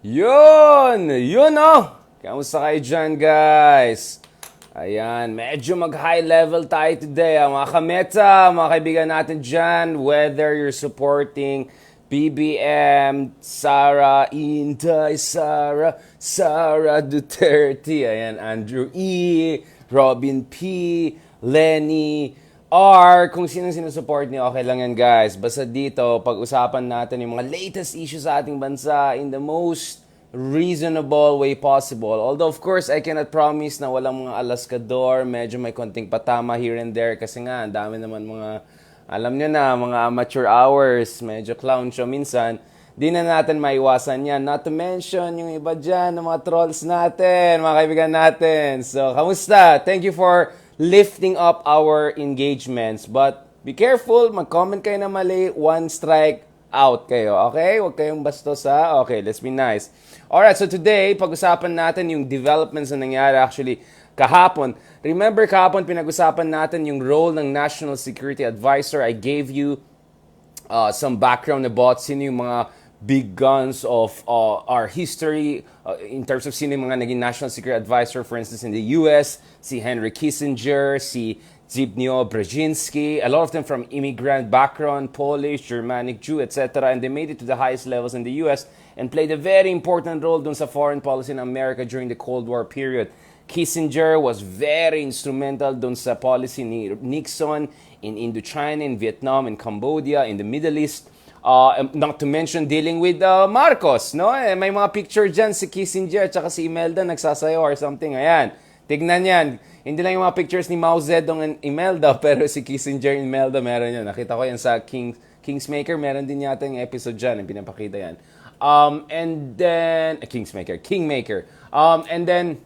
Yun oh! Kamusta kayo dyan, guys? Ayan, medyo mag-high level tayo today, mga kameta, mga kaibigan natin dyan, whether you're supporting BBM, Sara Inday, Sara Duterte, ayan, Andrew E., Robin P., Lenny, or kung sinong sinusupport niyo, okay lang yan, guys. Basta dito, pag-usapan natin yung mga latest issues sa ating bansa in the most reasonable way possible. Although, of course, I cannot promise na walang mga alaskador. Medyo may konting patama here and there kasi nga, ang dami naman mga, alam nyo na, mga amateur hours. Medyo clown show minsan. Di na natin maiwasan yan. Not to mention yung iba dyan, ng mga trolls natin, mga kaibigan natin. So, kamusta? Thank you for lifting up our engagements. But be careful, mag-comment kayo na mali, one strike out kayo. Okay? Huwag kayong bastos ha. Okay, let's be nice. Alright, so today, pag-usapan natin yung developments na nangyari actually kahapon. Remember kahapon, pinag-usapan natin yung role ng National Security Advisor. I gave you some background about sino yung mga big guns of our history in terms of sino yung mga naging National Security Advisor, for instance, in the US, si Henry Kissinger, si Zbigniew Brzezinski, a lot of them from immigrant background, Polish, Germanic, Jew, etc. And they made it to the highest levels in the US and played a very important role dun sa foreign policy in America during the Cold War period. Kissinger was very instrumental dun sa policy ni Nixon in Indochina, in Vietnam, in Cambodia, in the Middle East. Not to mention dealing with Marcos, no? May mga picture dyan si Kissinger at saka si Imelda nagsasayaw or something. Ayan, tignan yan. Hindi lang yung mga pictures ni Mao Zedong and Imelda, pero si Kissinger and Imelda meron yan. Nakita ko yan sa Kingsmaker, meron din yata yung episode dyan, yung pinapakita yan. And then, Kingmaker. And then,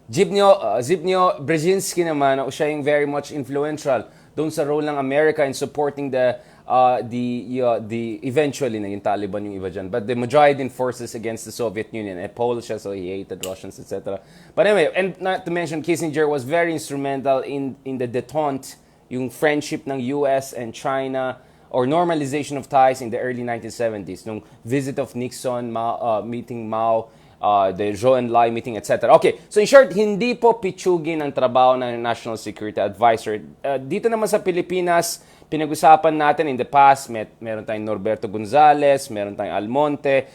Zbigniew Brzezinski naman, siya yung very much influential doon sa role ng America in supporting the eventually naging Taliban yung iba dyan, but the Mujahideen forces against the Soviet Union. Polish siya, so he hated Russians, etc. But anyway, and not to mention, Kissinger was very instrumental in the détente, yung friendship ng US and China, or normalization of ties in the early 1970s, nung visit of Nixon, meeting Mao, the Zhou Enlai meeting, etc. Okay, so in short, hindi po pitsugin ang trabaho ng National Security Advisor. Dito naman sa Pilipinas, pinag-usapan natin in the past, meron tayong Norberto Gonzales, meron tayong Almonte,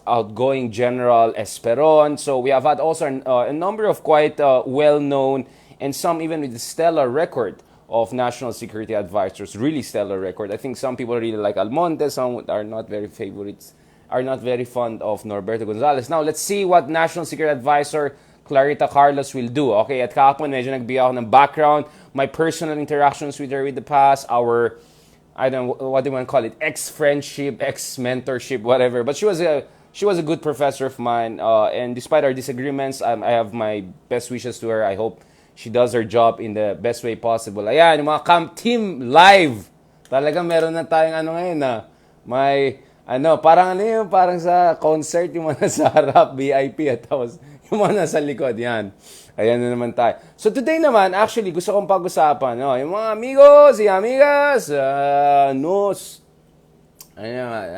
outgoing General Esperon. So we have had also a number of quite well-known and some even with a stellar record of National Security Advisors, really stellar record. I think some people really like Almonte, some are not very fond of Norberto Gonzales. Now, let's see what National Security Advisor Clarita Carlos will do. Okay, at kahapon, medyo nagbigay ako ng background, my personal interactions with her with the past, our, I don't know, what do you want to call it, ex-friendship, ex-mentorship, whatever. But she was a good professor of mine, and despite our disagreements, I have my best wishes to her. I hope she does her job in the best way possible. Ayan, yung mga Camp Team Live. Talagang meron na tayong ngayon na parang sa concert, yung mga nasa harap, VIP, at tapos yung mga nasa likod, yan. Ayan na naman tayo. So today naman, actually, gusto kong pag-usapan, yung mga amigos, y amigas,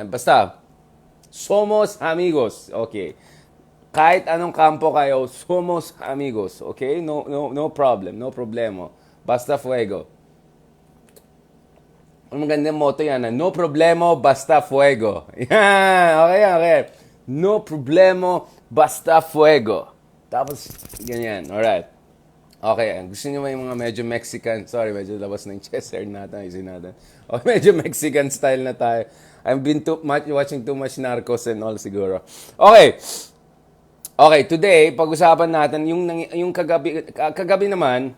basta, somos amigos, okay. Kahit anong kampo kayo, somos amigos, okay? No problem, no problemo. Basta fuego. Ang magandang motto yan, no problemo, basta fuego. Yan, okay. No problemo, basta fuego. Tapos, ganyan, alright. Okay, gusto nyo ba yung mga medyo Mexican? Sorry, medyo labas ng chest hair natin, isin natin. Okay, medyo Mexican style na tayo. I've been watching too much Narcos and all siguro. Okay, today, pag-usapan natin, yung kagabi naman,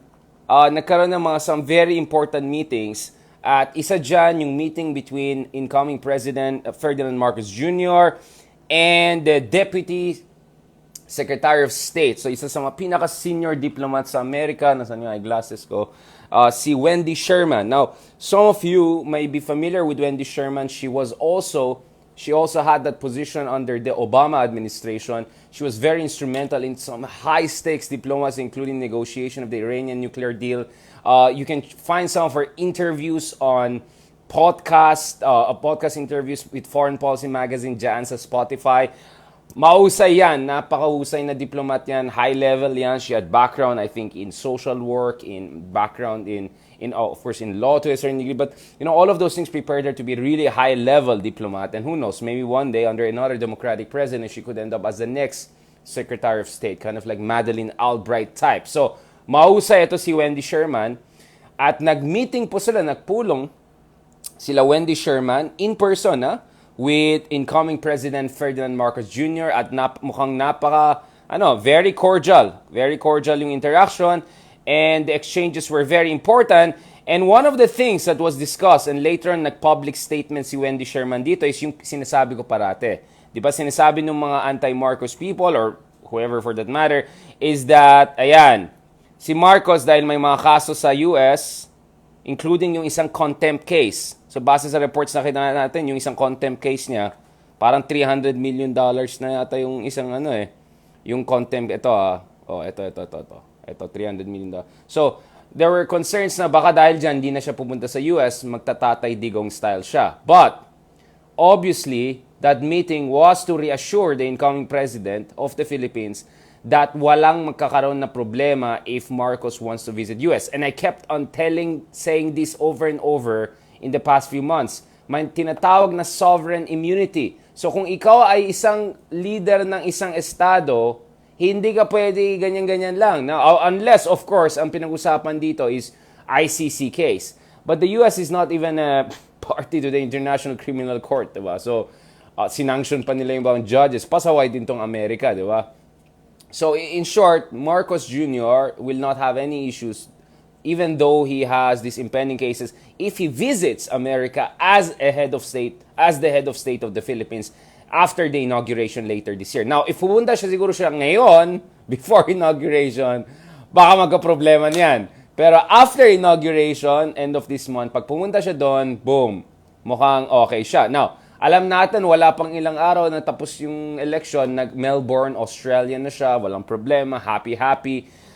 nagkaroon ng some very important meetings. At isa dyan, yung meeting between incoming President Ferdinand Marcos Jr. and the Deputy Secretary of State. So isa sa mga pinaka-senior diplomat sa Amerika, nasan yung eyeglasses ko, si Wendy Sherman. Now, some of you may be familiar with Wendy Sherman. She also had that position under the Obama administration. She was very instrumental in some high-stakes diplomacy, including negotiation of the Iranian nuclear deal. You can find some of her interviews on podcast interviews with Foreign Policy Magazine dyan sa Spotify. Mahusay yan, napakahusay na diplomat yan, high level yan. She had background, I think, in social work, in background in of course, in law to a certain degree. But, all of those things prepared her to be really a high level diplomat. And who knows, maybe one day, under another Democratic president, she could end up as the next Secretary of State, kind of like Madeleine Albright type. So, mahusay ito si Wendy Sherman. At nag-meeting po sila, nagpulong sila Wendy Sherman in person with incoming President Ferdinand Marcos Jr. at mukhang very cordial yung interaction, and the exchanges were very important. And one of the things that was discussed, and later on nag-public statement si Wendy Sherman dito, is yung sinasabi ko parate. Di ba sinasabi ng mga anti-Marcos people, or whoever for that matter, is that, si Marcos, dahil may mga kaso sa US, including yung isang contempt case. So, base sa reports na kita natin, yung isang contempt case niya, parang $300 million na yata yung isang yung contempt, ito $300 million. So, there were concerns na baka dahil dyan, hindi na siya pupunta sa US, magtatatay digong style siya. But, obviously, that meeting was to reassure the incoming president of the Philippines that walang magkakaroon na problema if Marcos wants to visit US. And I kept on saying this over and over in the past few months. May tinatawag na sovereign immunity. So kung ikaw ay isang leader ng isang estado, hindi ka pwede ganyan-ganyan lang. Now, unless, of course, ang pinag-usapan dito is ICC case. But the US is not even a party to the International Criminal Court, diba? So, sinanction pa nila yung bang judges. Pasaway din tong Amerika, diba? So, in short, Marcos Jr. will not have any issues even though he has these impending cases if he visits America as the head of state of the Philippines after the inauguration later this year. Now, if pumunta siguro siya ngayon, before inauguration, baka magka-problema niyan. Pero after inauguration, end of this month, pag pumunta siya doon, boom, mukhang okay siya. Now, alam natin, wala pang ilang araw na tapos yung election, nag-Melbourne, Australia na siya, walang problema, happy.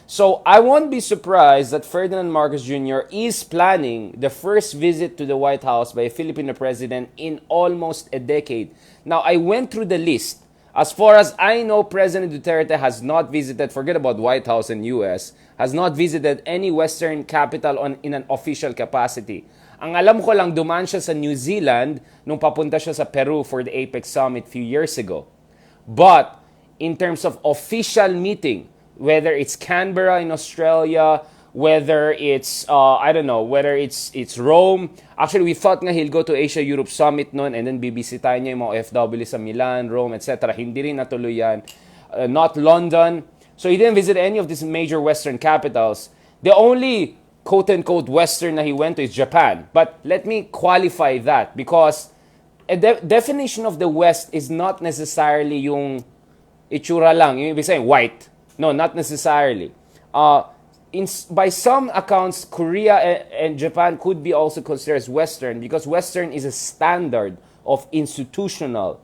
So, I won't be surprised that Ferdinand Marcos Jr. is planning the first visit to the White House by a Filipino president in almost a decade. Now, I went through the list. As far as I know, President Duterte has not visited, forget about White House and US, has not visited any Western capital in an official capacity. Ang alam ko lang, dumaan siya sa New Zealand nung papunta siya sa Peru for the APEC Summit few years ago. But, in terms of official meeting, whether it's Canberra in Australia, whether it's, whether it's Rome. Actually, we thought nga he'll go to Asia-Europe Summit noon and then bibisitahin niya yung mga OFW sa Milan, Rome, etc. Hindi rin natuloy yan. Not London. So, he didn't visit any of these major Western capitals. The only quote-unquote Western na he went to is Japan. But let me qualify that because a definition of the West is not necessarily yung itsura lang. Yung ibig sabihin, white. No, not necessarily. By some accounts, Korea and Japan could be also considered as Western because Western is a standard of institutional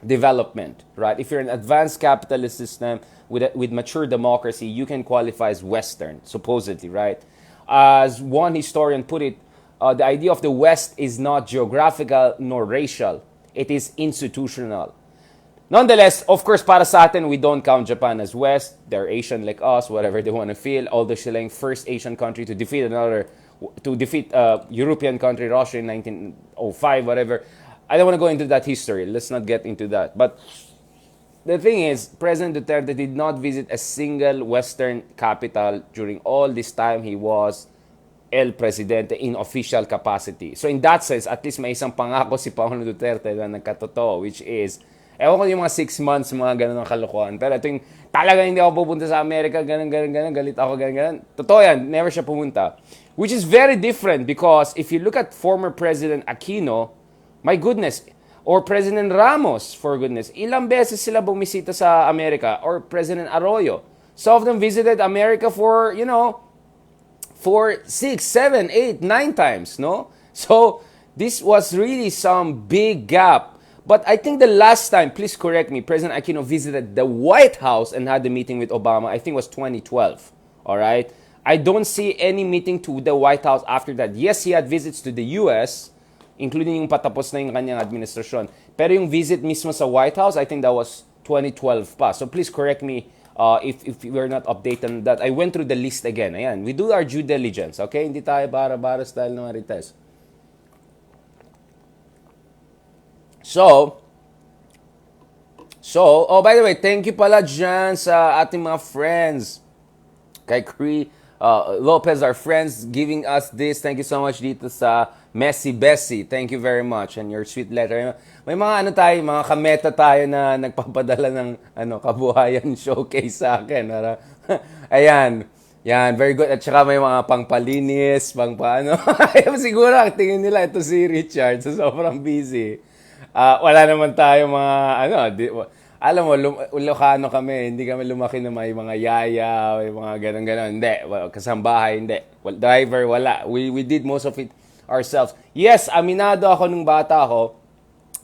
development, right? If you're an advanced capitalist system with mature democracy, you can qualify as Western, supposedly, right? As one historian put it, the idea of the West is not geographical nor racial. It is institutional. Nonetheless, of course, para sa atin, we don't count Japan as West. They're Asian like us, whatever they want to feel. Although sila yung first Asian country to defeat European country, Russia in 1905, whatever. I don't want to go into that history. Let's not get into that. But the thing is, President Duterte did not visit a single Western capital during all this time he was El Presidente in official capacity. So in that sense, at least may isang pangako si Paolo Duterte na nagkatotoo, which is, ewan ko yung mga 6 months, mga ganun ng kalokohan. Pero ito yung, talaga hindi ako pupunta sa Amerika, ganun, galit ako, ganun. Totoo yan, never siya pumunta. Which is very different because if you look at former President Aquino, my goodness, or President Ramos, for goodness, ilang beses sila bumisita sa Amerika, or President Arroyo. Some of them visited America for 6, 7, 8, 9 times, no? So, this was really some big gap. But I think the last time, please correct me, President Aquino visited the White House and had the meeting with Obama, I think it was 2012, all right? I don't see any meeting to the White House after that. Yes, he had visits to the US, including yung patapos na yung kanyang administrasyon. Pero yung visit mismo sa White House, I think that was 2012 pa. So please correct me if we're not updated on that. I went through the list again. Ayan, we do our due diligence, okay? Hindi tayo bara-bara style ng Marites. Oh, by the way, thank you pala dyan sa ating mga friends. Kay Cree Lopez, our friends, giving us this. Thank you so much dito sa Messi Bessie. Thank you very much. And your sweet letter. May mga ano tayo, mga kameta tayo na nagpapadala ng kabuhayan showcase sa akin. Ayan. Yan, very good. At saka may mga pangpalinis, pangpaano. Siguro, tingin nila, ito si Richard. So, sobrang busy. Wala naman tayo mga, alam mo, Ilocano kami, hindi kami lumaki na may mga yaya, may mga ganon-ganon. Hindi, kasambahay, hindi. Driver, wala. We did most of it ourselves. Yes, aminado ako nung bata ako.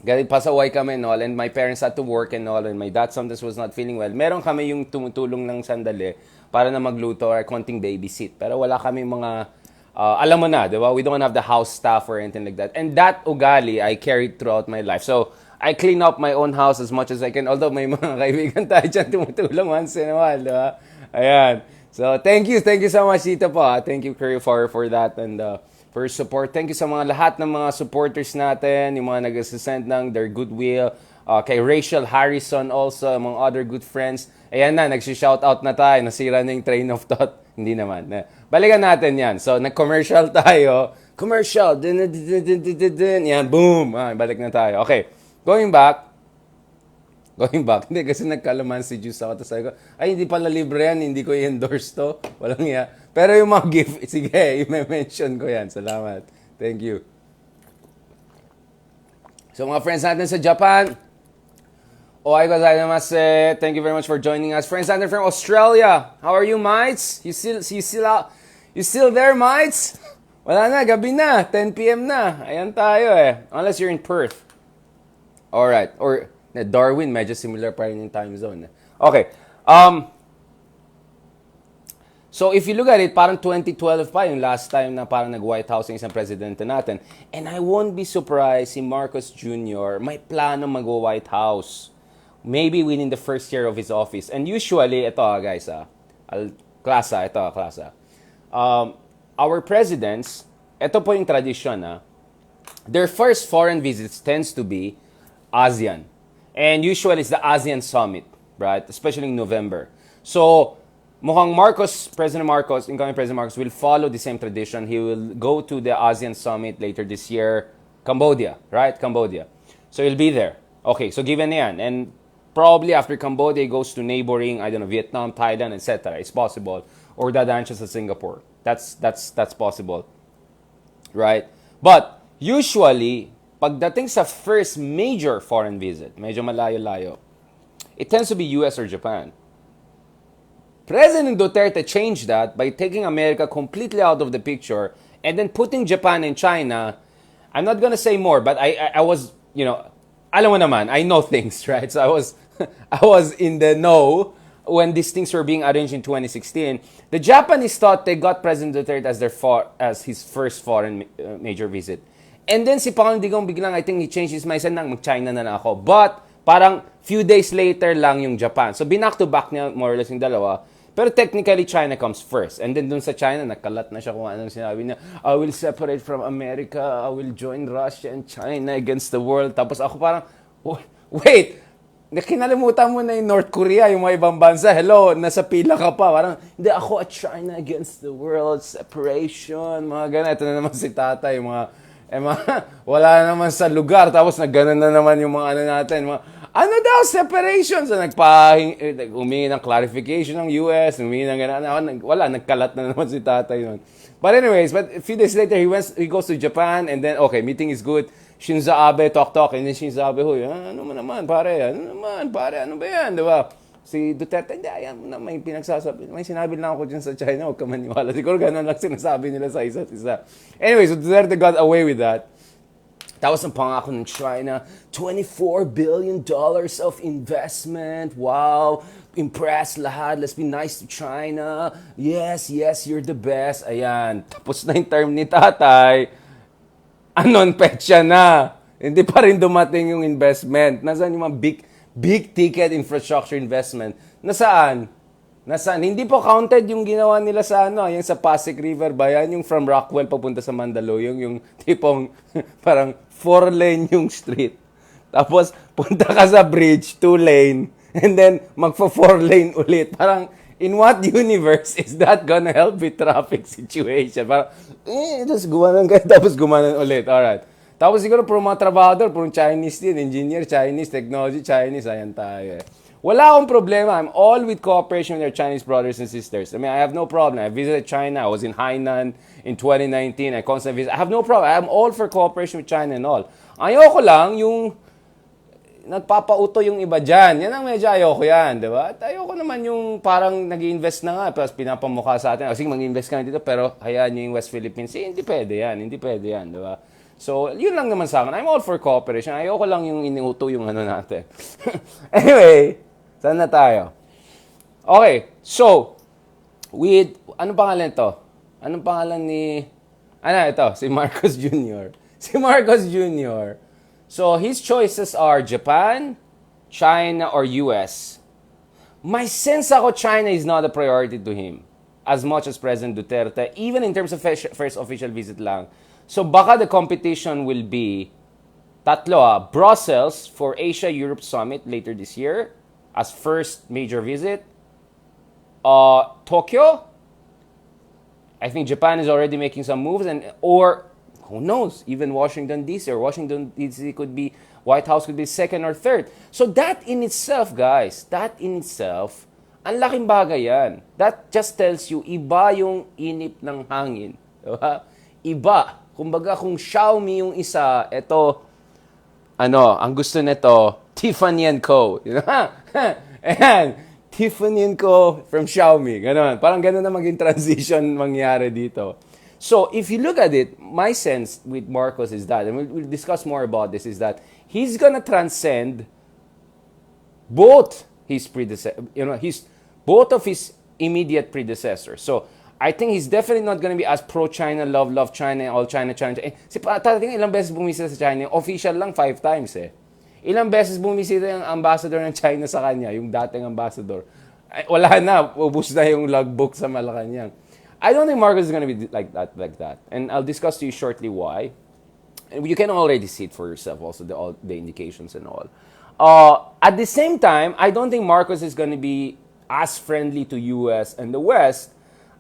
Galing pasaway kami and all, and my parents had to work and all, and my dad sometimes was not feeling well. Meron kami yung tumutulong ng sandali para na magluto or konting babysit. Pero wala kami mga, alam mo na, di ba? We don't have the house staff or anything like that. And that ugali, I carried throughout my life. So, I clean up my own house as much as I can. Although may mga kaibigan tayo dyan tumutulong once in a while, di ba? Ayan. So, thank you so much dito po. Thank you, Curry, for that and for your support. Thank you sa mga lahat ng mga supporters natin, yung mga nag-send ng their goodwill. Kay Rachel Harrison also, among other good friends. Ayan na, nagsi-shoutout na tayo. Nasira na yung train of thought. Hindi naman. Balikan natin yan. So, nag-commercial tayo. Commercial. Yan, boom. Balik na tayo. Okay. Going back. Hindi, kasi nagkalamansi juice ako. Tapos sabi ko, ay, hindi pala libre yan. Hindi ko i-endorse to. Walang iya. Pero yung mga gift, sige, i-mention ko yan. Salamat. Thank you. So, mga friends natin sa Japan, ohayo gozaimasu. Thank you very much for joining us. Friends natin from Australia, how are you, mates? You still there, mates? Wala na, gabi na. 10 p.m. na. Ayan tayo eh. Unless you're in Perth. Alright. Or Darwin, medyo similar pa rin yung time zone. Okay. So if you look at it, parang 2012 pa yung last time na parang nag-White House yung isang presidente natin. And I won't be surprised si Marcos Jr. may plano mag-White House. Maybe within the first year of his office. And usually, ito guys, klasa. Our presidents, ito po yung tradition, their first foreign visits tends to be ASEAN. And usually it's the ASEAN summit, right? Especially in November. So, mukhang President Marcos, incoming President Marcos, will follow the same tradition. He will go to the ASEAN summit later this year. Cambodia, right? Cambodia. So, he'll be there. Okay, so given yan. And probably after Cambodia, he goes to neighboring, Vietnam, Thailand, etc. It's possible. Or dadaan siya sa Singapore. That's possible. Right? But, usually, pagdating sa first major foreign visit, medyo malayo-layo, it tends to be US or Japan. President Duterte changed that by taking America completely out of the picture and then putting Japan and China. I'm not gonna say more, but I was, alam mo naman, I know things, right? So I was in the know when these things were being arranged in 2016. The Japanese thought they got President Duterte as his first foreign major visit. And then si Pangulong Digong biglang, I think he changed his mind, mag-China na ako. But, parang few days later lang yung Japan. So, binak-to-back niya more or less yung dalawa. Pero technically, China comes first. And then dun sa China, nagkalat na siya kung anong sinabi niya. I will separate from America. I will join Russia and China against the world. Tapos ako parang, wait, kinalimutan mo na yung North Korea, yung mga ibang bansa. Hello, nasa pila ka pa. Parang, hindi, ako at China against the world. Separation, mga ganun. Ito na naman si tatay, wala naman sa lugar. Tapos nagganon na naman yung mga natin. Separation. So humingi ng clarification ng US, humingi ng gano'n. Wala, nagkalat na naman si tatay nun. But anyways, a few days later, he goes to Japan, and then, okay, meeting is good. Shinzo Abe, talk, and then Shinzo Abe, ano naman, pare, ano ba yan, di ba? Si Duterte, hindi, ayan mo na, may pinagsasabi. May sinabi lang ako dyan sa China, huwag ka maniwala. Siguro ganun lang sinasabi nila sa isa't isa. Anyway, so Duterte got away with that. Tapos ang pangako ng China, $24 billion of investment. Wow, impressed lahat. Let's be nice to China. Yes, you're the best. Ayan, tapos na yung term ni tatay. Anon petsa na. Hindi pa rin dumating yung investment. Nasaan yung mga big ticket infrastructure investment. Nasaan? Nasaan? Hindi po counted yung ginawa nila sa yung sa Pasig River ba yan? Yung from Rockwell papunta sa Mandaluyong, yung tipong parang 4-lane yung street. Tapos punta ka sa bridge, 2-lane, and then magpa 4-lane ulit. Parang in what universe is that gonna help with traffic situation? Parang, tapos gumanon kayo, tapos gumanon ulit. Alright. Tapos siguro puro mga trabahador, puro Chinese din, engineer, Chinese, technology, Chinese, ayan tayo eh. Wala akong problema. I'm all with cooperation with our Chinese brothers and sisters. I mean, I have no problem. I visited China. I was in Hainan in 2019. I constantly visit. I have no problem. I'm all for cooperation with China and all. Ayoko lang yung nagpapauto yung iba dyan. Yan ang medyo ayoko yan, di ba? At ayoko naman yung parang nag-invest na nga, tapos pinapamukha sa atin, sige, mag-invest ka na dito, pero hayaan nyo yung West Philippines. Hindi pwede yan, hindi pwede yan, di ba? So, yun lang naman sa akin. I'm all for cooperation. Ayoko lang yung inuuto yung natin. Anyway, saan na tayo? Okay, so, anong pangalan to? Anong pangalan ito, si Marcos Jr. Si Marcos Jr., so, his choices are Japan, China, or US. My sense ako, China is not a priority to him as much as President Duterte, even in terms of first official visit lang. So, baka the competition will be Brussels for Asia-Europe Summit later this year as first major visit. Tokyo, I think Japan is already making some moves, or who knows, even Washington, D.C. or Washington, D.C. could be, White House could be second or third. So that in itself, guys, ang laking bagay yan. That just tells you, iba yung inip ng hangin. Diba? Iba. Kumbaga, kung Xiaomi yung isa, ang gusto nito, Tiffany & Co. Ayan, Tiffany & Co. from Xiaomi. Ganon. Parang ganon na maging transition mangyari dito. So, if you look at it, my sense with Marcos is that, and we'll discuss more about this, is that he's gonna transcend both his both of his immediate predecessors. So, I think he's definitely not gonna be as pro-China, love China, all China. Talagang ilang beses bumisita sa China, official lang 5 times eh. Ilang beses bumisita yung ambassador ng China sa kanya, yung dating ambassador. Wala na, ubus na yung logbook sa Malacanang. I don't think Marcos is going to be like that. And I'll discuss to you shortly why. And you can already see it for yourself also, the indications and all. At the same time, I don't think Marcos is going to be as friendly to US and the West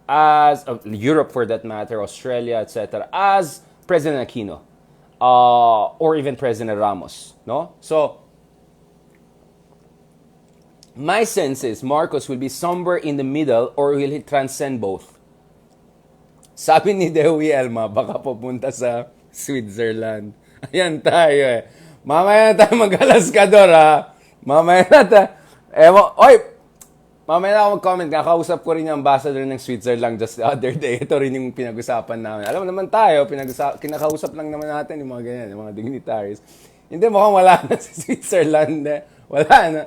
as Europe for that matter, Australia, etc., as President Aquino or even President Ramos. No? So, my sense is Marcos will be somewhere in the middle or will he transcend both? Sabi ni Dewi Elma, baka pupunta sa Switzerland. Ayan tayo eh. Mamaya na tayo mag-alaskador ha. Mamaya na tayo. Mamaya na ako mag-comment. Kakausap ko rin yung ambassador ng Switzerland just the other day. Ito rin yung pinag-usapan namin. Alam mo naman tayo, kinakausap lang naman natin yung mga ganyan, yung mga dignitaries. Hindi, mukhang wala na sa Switzerland eh. Wala na.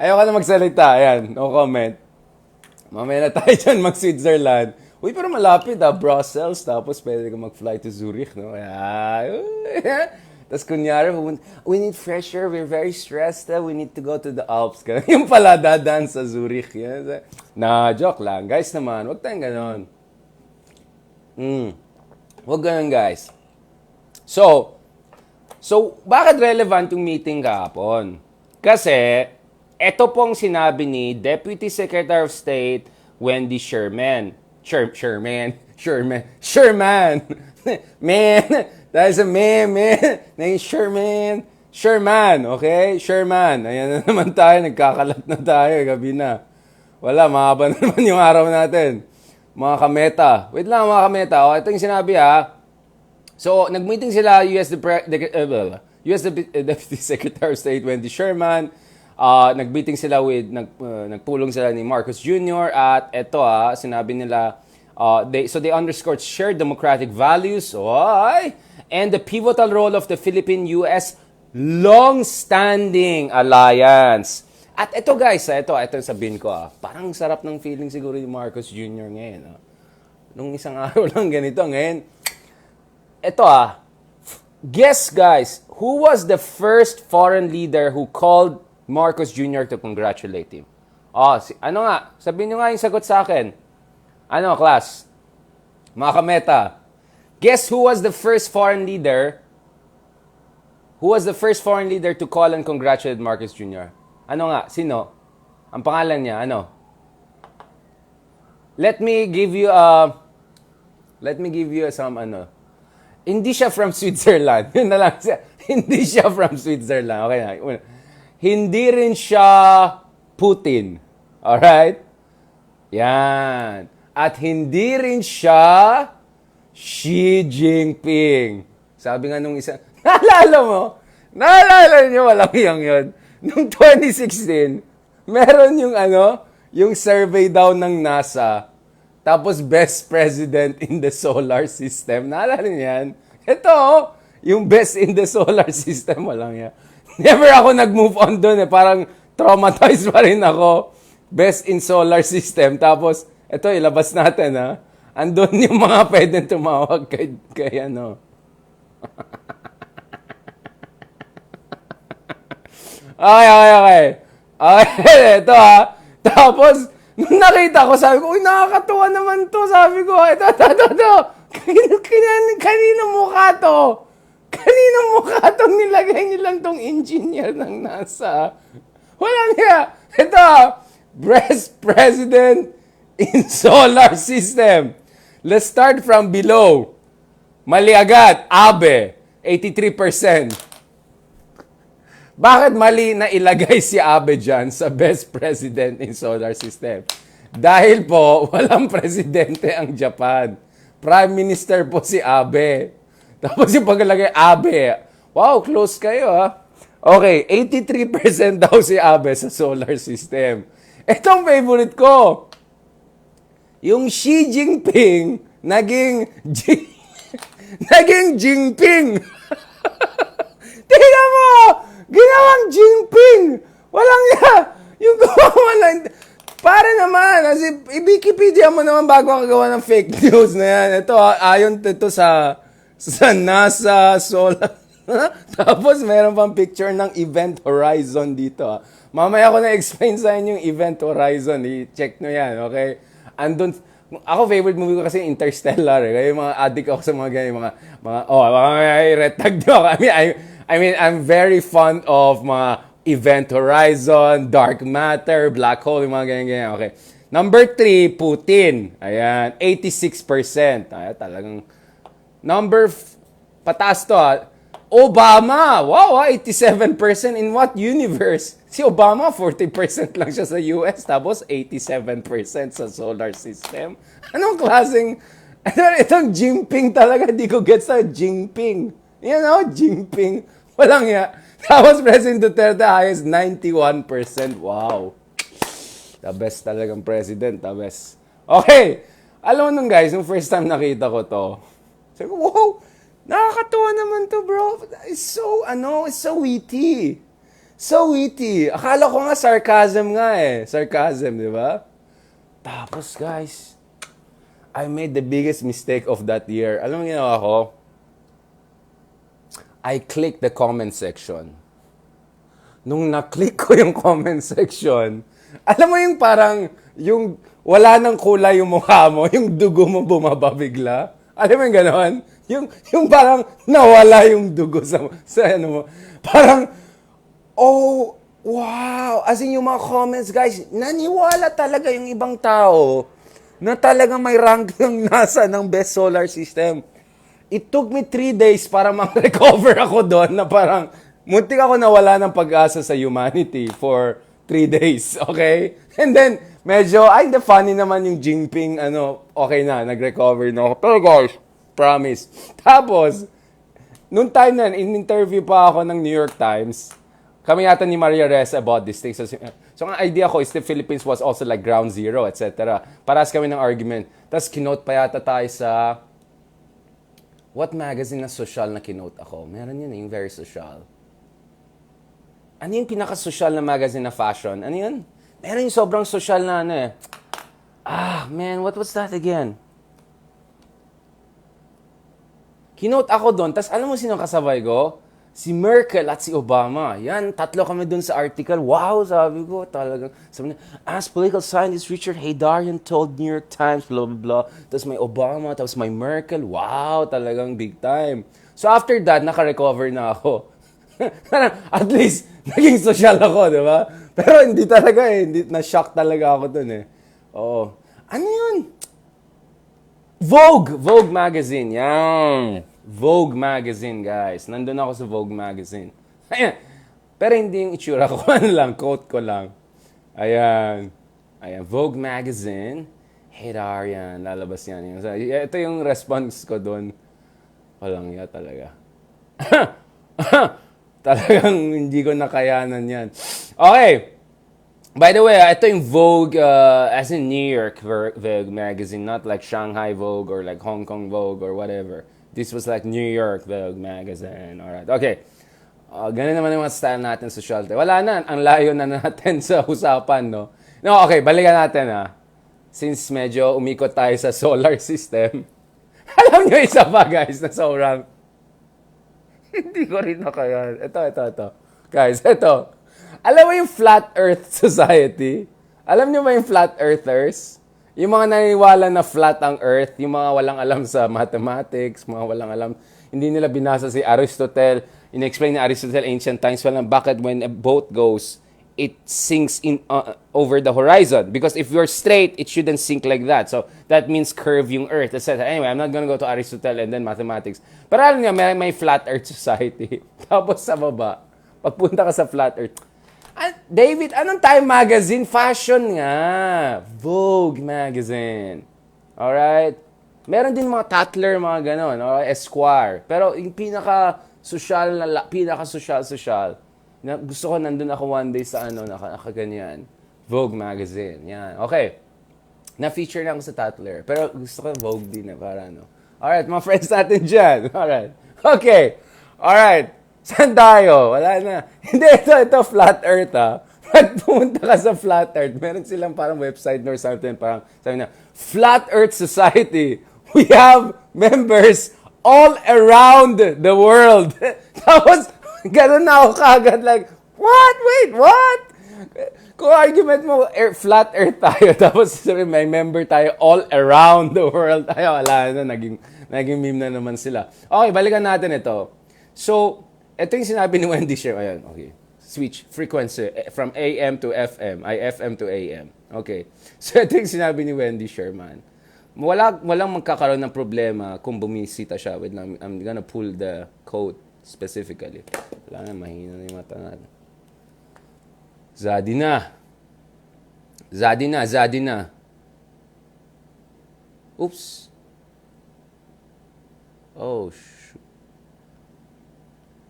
Ayaw ka na magsalita. Ayan, no comment. Mamaya na tayo dyan mag-Switzerland. Uy, pero malapit Brussels, tapos pwede ka mag-fly to Zurich, no? Tapos kunyari, we need fresh air, we're very stressed, we need to go to the Alps. Yung pala, dadaan sa Zurich. Joke lang. Guys naman, huwag tayong ganon. Huwag ganon, guys. So, bakit relevant yung meeting kahapon? Kasi, eto pong sinabi ni Deputy Secretary of State Wendy Sherman. Sherman. Man. That's a man. Name Sherman, okay? Sherman. Ayan na naman tayo. Nagkakalat na tayo. Gabi na. Wala, mahaba na naman yung araw natin. Mga kameta. Wait lang, mga kameta. O, ito yung sinabi ha. So, nag-meeting sila US Deputy Secretary of State Wendy Sherman. Nag-meeting sila nagpulong sila ni Marcos Jr. At eto sinabi nila, they underscored shared democratic values, and the pivotal role of the Philippine-US long-standing alliance. At eto guys, ito sabihin ko parang sarap ng feeling siguro ni Marcos Jr. ngayon. Nung isang araw lang ganito, ngayon, eto Guess, guys, who was the first foreign leader who called Marcos Jr. to congratulate him? Oh, ano nga? Sabihin nyo nga yung sagot sa akin. Ano, class? Mga kameta. Guess who was the first foreign leader? Who was the first foreign leader to call and congratulate Marcos Jr.? Ano nga? Sino? Ang pangalan niya, ano? Let me give you some ano. Hindi siya from Switzerland. Yun na lang siya. Hindi siya from Switzerland. Okay na. Hindi rin siya Putin. Alright? Yan. At hindi rin siya Xi Jinping. Sabi nga nung isa, naalala niyo, walang iyang yun. Nung 2016, meron yung yung survey daw ng NASA. Tapos best president in the solar system. Naalala niyo yan? Ito, yung best in the solar system, walang yan. Never ako nag-move on doon eh. Parang traumatized pa rin ako. Best in solar system. Tapos, ito, ilabas natin ha. Andun yung mga pwedeng tumawag kay ano. Okay. Okay, ito ha. Tapos, nung nakita ko, sabi ko, uy, nakakatuwa naman to. Sabi ko, ito. Kanino mukha to? Kanino mukha tong nilagay nilang tong engineer ng NASA? Walang niya. Ito, best president in solar system. Let's start from below. Mali agad, Abe, 83%. Bakit mali na ilagay si Abe dyan sa best president in solar system? Dahil po, walang presidente ang Japan. Prime Minister po si Abe. Tapos yung paglalagay, Abe. Wow, close kayo ha. Okay, 83% daw si Abe sa solar system. Itong favorite ko. Yung Xi Jinping, naging Jinping. Tingnan mo! Ginawang Jinping! Walang niya! Yung gumawa lang. Para naman, i-Wikipedia mo naman bago ka gawa ng fake news na yan. Ito, ayon ito sa NASA, solar. Tapos meron pang picture ng Event Horizon dito. Mamaya ko na-explain sa inyo yung Event Horizon. I-check nyo yan, okay? Andun, ako favorite movie ko kasi Interstellar. Kaya yung mga addict ako sa mga ganyan, mga retag nyo. I mean, I'm very fond of mga Event Horizon, Dark Matter, Black Hole, yung mga ganyan. Okay. Number 3, Putin. Ayan, 86%. Ayan, talagang pataas to Obama. Wow, 87%. In what universe? Si Obama, 40% lang siya sa US, tapos 87% sa solar system. Anong klaseng... Itong Jinping talaga, di ko get sa Jinping. You know, Jinping. Walang ya. Tapos President Duterte, highest 91%. Wow. The best talagang president, the best. Okay. Alam mo nung guys, nung first time nakita ko to, sabi ko, wow, nakakatuwa naman to, bro. It's so witty. So witty. Akala ko nga sarcasm nga eh. Sarcasm, di ba? Tapos guys, I made the biggest mistake of that year. Alam mo ginawa ko? I clicked the comment section. Nung na-click ko yung comment section, alam mo yung parang, yung wala nang kulay yung mukha mo, yung dugo mo bumaba bigla. Alam mo yung ganon? Yung parang nawala yung dugo sa ano mo. Parang, oh, wow. As in yung mga comments, guys, naniwala talaga yung ibang tao na talaga may rank ng NASA ng best solar system. It took me 3 days para ma-recover ako doon na parang muntik ako nawala ng pag-asa sa humanity for 3 days, okay? And then, medyo, the funny naman yung Jinping, okay na, nag-recover na ako. Pero guys, promise. Tapos, nung time na, in-interview pa ako ng New York Times, kami yata ni Maria Ressa about this thing. So ang idea ko is the Philippines was also like ground zero, etc. Paras kami ng argument. Tapos kinote pa yata tayo sa... What magazine na social na kinote ako? Meron yun yung very social. Ano yung pinaka-social na magazine na fashion? Ano yun? Meron yung sobrang social na man, what was that again? Kinote ako doon, tas alam mo sino kasabay ko? Si Merkel at si Obama. Yan, tatlo kami doon sa article. Wow, sabi ko, talagang, sabi niya, as political scientist Richard Haydarian told New York Times, blah, blah, blah. Tapos may Obama, tapos may Merkel. Wow, talagang big time. So after that, naka-recover na ako. At least, naging social ako, di ba? Pero hindi talaga eh. Hindi, na-shock talaga ako doon eh. Oo. Ano yun? Vogue magazine. Yan. Vogue magazine, guys. Nandun ako sa Vogue magazine. Ayan. Pero hindi yung itsura ko. Ano lang, quote ko lang. Ayan. Ayan, Vogue magazine. Hey, Darian. Lalabas yan. Ito yung response ko doon. Walang ya talaga. Talagang hindi ko nakayanan yan. Okay. By the way, ito yung Vogue, as in New York Vogue magazine, not like Shanghai Vogue or like Hong Kong Vogue or whatever. This was like New York Vogue magazine. Alright, okay. Ganun naman yung mga style natin sa Shulte. Wala na, ang layo na natin sa usapan, no? No, okay, balikan natin, ha. Since medyo umikot tayo sa solar system. Alam nyo isa pa, guys, na sobrang hindi ko rin nakayan. Ito. Guys, ito. Alam mo yung Flat Earth Society? Alam niyo ba yung Flat Earthers? Yung mga naniniwala na flat ang Earth, yung mga walang alam sa mathematics, mga walang alam, hindi nila binasa si Aristotle, in-explain ni Aristotle ancient times, walang bakit when a boat goes, it sinks in over the horizon. Because if you're straight, it shouldn't sink like that. So, that means curve yung Earth, etc. Anyway, I'm not gonna go to Aristotle and then mathematics. Pero alam niyo, may Flat Earth Society. Tapos sa baba, pagpunta ka sa Flat Earth, David, anong Time Magazine? Fashion nga. Vogue Magazine. Alright? Meron din mga Tatler, mga ganon. Alright? Esquire. Pero yung pinaka-social, gusto ko nandun ako one day sa nakaganyan. Vogue Magazine. Yan. Okay. Na-feature na ako sa Tatler. Pero gusto ko Vogue din para Alright, mga friends natin dyan. Alright. Okay. Alright. Saan tayo? Wala na. Hindi, ito, Flat Earth, ha. Pag pumunta ka sa Flat Earth, meron silang parang website or something, parang sabi na, Flat Earth Society. We have members all around the world. Tapos, ganun na ako kagad, like, what? Wait, what? Kung argument mo, Flat Earth tayo, tapos may member tayo all around the world. Ay, wala na, naging meme na naman sila. Okay, balikan natin ito. So, ito yung sinabi ni Wendy Sher. Ayan, okay. Switch frequency from AM to FM. Ay, FM to AM. Okay. So, ito yung sinabi ni Wendy Sherman. Walang magkakaroon ng problema kung bumisita siya. Wait lang, I'm gonna pull the quote specifically. Wala na, mahina na yung mata natin. Zadina. Oops. Oh,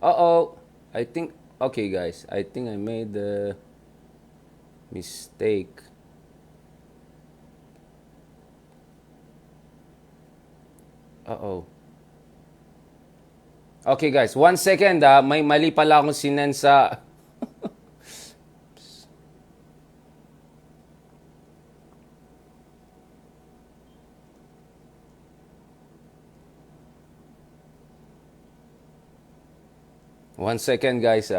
Uh-oh. I think, okay guys, I think I made a mistake. Uh-oh. Okay guys, 1 second may mali pala akong sinend sa... One second guys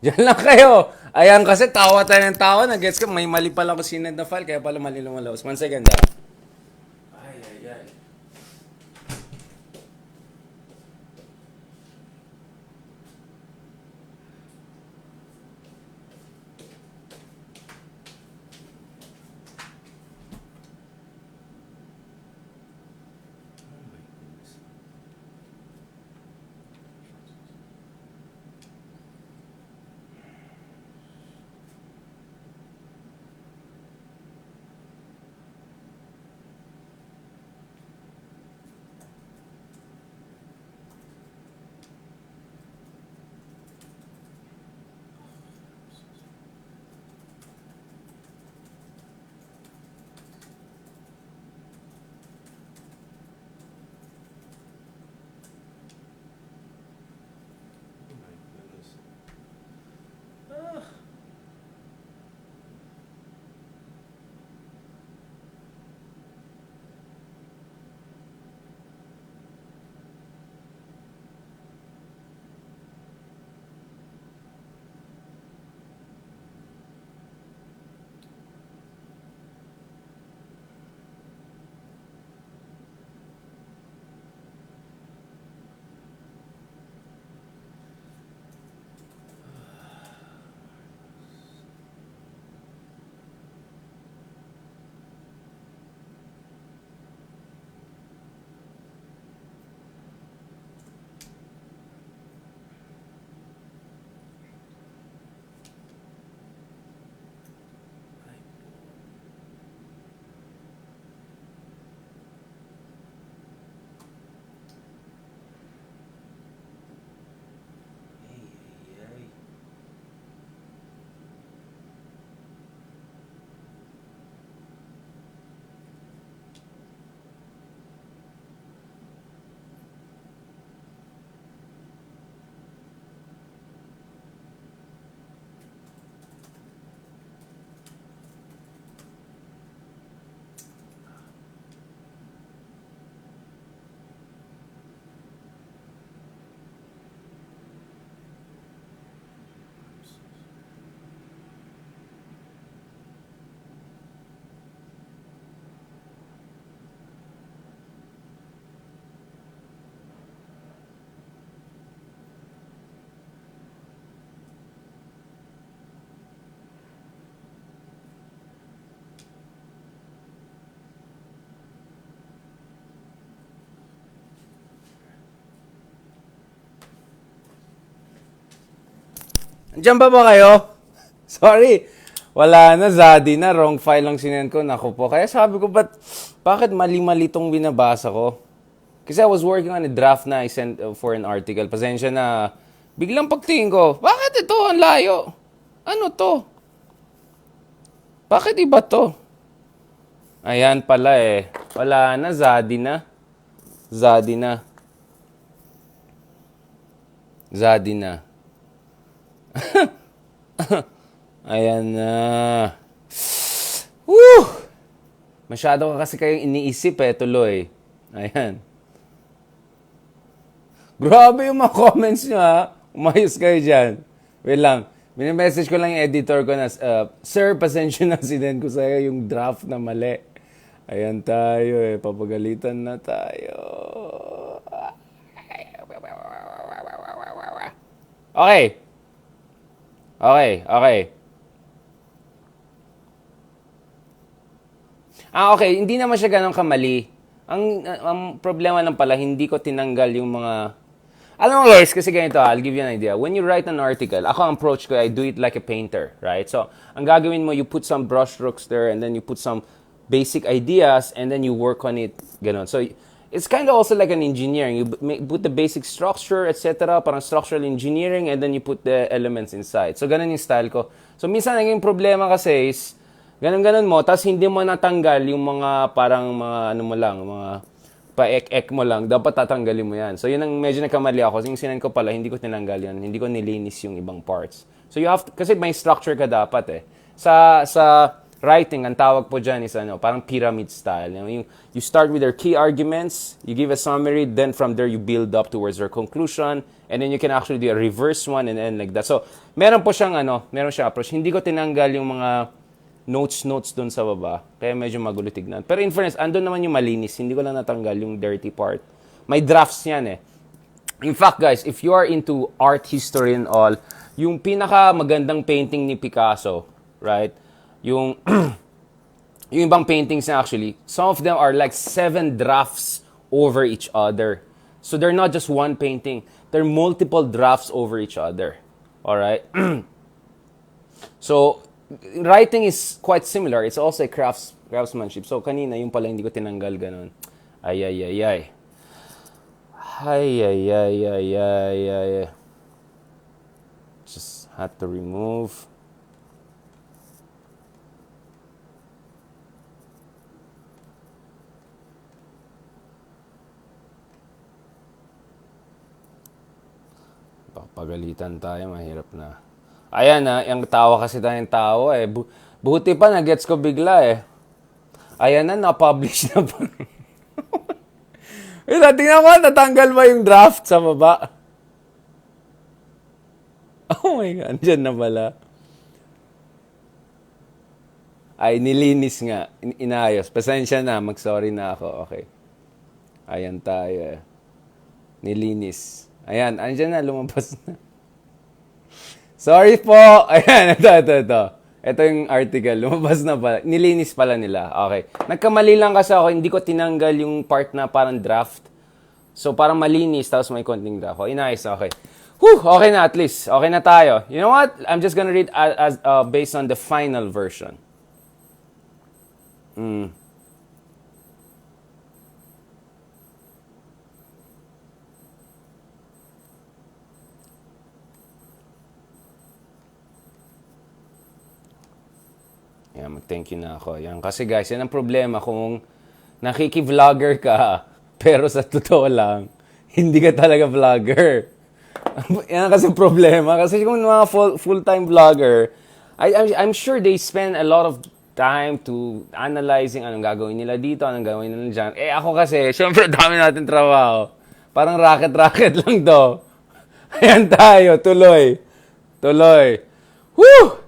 Diyan lang kayo. Ayan kasi tawa tayo ng tawa. Nag-gets ka, may mali pala ako sinend na file. Kaya pala mali lumalaos. 1 second Ay. 1 Andiyan ba kayo? Sorry. Wala na, Zadi na. Wrong file lang sinend ko. Naku po. Kaya sabi ko, bakit mali-mali tong binabasa ko? Kasi I was working on a draft na I sent for an article. Pasensya na. Biglang pagtingin ko, bakit ito? Ang layo. Ano to? Bakit iba to? Ayan pala eh. Wala na, Zadi na. Zadi na. Zadi na. Ayan na. Woo! Masyado ka kasi kayong iniisip eh, tuloy. Ayan. Grabe yung mga comments nyo ha. Umayos kayo dyan. Wait lang. Minimessage ko lang yung editor ko na, Sir, pasensya na sinend ko sa'yo yung draft na mali. Ayan tayo eh. Papagalitan na tayo. Okay. Okay. Okay. Hindi naman siya ganun kamali. Ang problema lang pala, hindi ko tinanggal yung mga... Alam mo guys, kasi ganito, I'll give you an idea. When you write an article, ako ang approach ko, I do it like a painter, right? So, ang gagawin mo, you put some brush strokes there, and then you put some basic ideas, and then you work on it, ganun. So, it's kind of also like an engineering. You put the basic structure, etc., parang structural engineering, and then you put the elements inside. So, ganun yung style ko. So, minsan naging problema kasi is, ganun mo, tapos hindi mo natanggal yung mga parang mga ano mo lang, mga pa-ek-ek mo lang, dapat tatanggalin mo yan. So, yun ang medyo nagkamali ako. Yung sinend ko pala, hindi ko tinanggal yan. Hindi ko nilinis yung ibang parts. So, you have to, kasi may structure ka dapat eh. Sa writing, ang tawag po dyan is parang pyramid style. You start with your key arguments, you give a summary, then from there you build up towards your conclusion, and then you can actually do a reverse one and then like that. So, meron siyang approach. Hindi ko tinanggal yung mga notes doon sa baba. Kaya medyo magulo tignan. Pero in fairness, andun naman yung malinis. Hindi ko lang natanggal yung dirty part. May drafts yan eh. In fact guys, if you are into art history and all, yung pinaka magandang painting ni Picasso, right? Yung yung ibang paintings na actually, some of them are like 7 drafts over each other. So they're not just one painting. They're multiple drafts over each other. Alright? So, writing is quite similar. It's also a craftsmanship. So, kanina, yung pala hindi ko tinanggal ganun. Ay. Just had to remove. Pagalitan tayo, mahirap na. Ayan yung tawa kasi tayong tawa eh. Buti pa, na-gets ko bigla eh. Ayan na, na-publish na pa. Tingnan mo, natanggal ba yung draft sa baba? Oh my God, dyan na pala. Ay, nilinis nga. Inayos. Pasensya na, mag-sorry na ako. Okay. Ayan tayo eh. Nilinis. Ayan, andyan na, lumabas na. Sorry po. Ayan, ito. Ito yung article. Lumabas na pala. Nilinis pala nila. Okay. Nagkamali lang kasi ako. Hindi ko tinanggal yung part na parang draft. So, parang malinis. Tapos may konting draft. Inayos. Okay. Whew, okay na at least. Okay na tayo. You know what? I'm just gonna read as based on the final version. Yan, mag-thank you na ako. Yan. Kasi guys, yan ang problema kung nakiki-vlogger ka, pero sa totoo lang, hindi ka talaga vlogger. Yan kasi problema. Kasi kung mga full-time vlogger, I'm sure they spend a lot of time to analyzing anong gagawin nila dito, anong gagawin nila dyan. Eh ako kasi, syempre dami natin trabaho. Parang racket lang to. Ayan tayo, tuloy. Woo!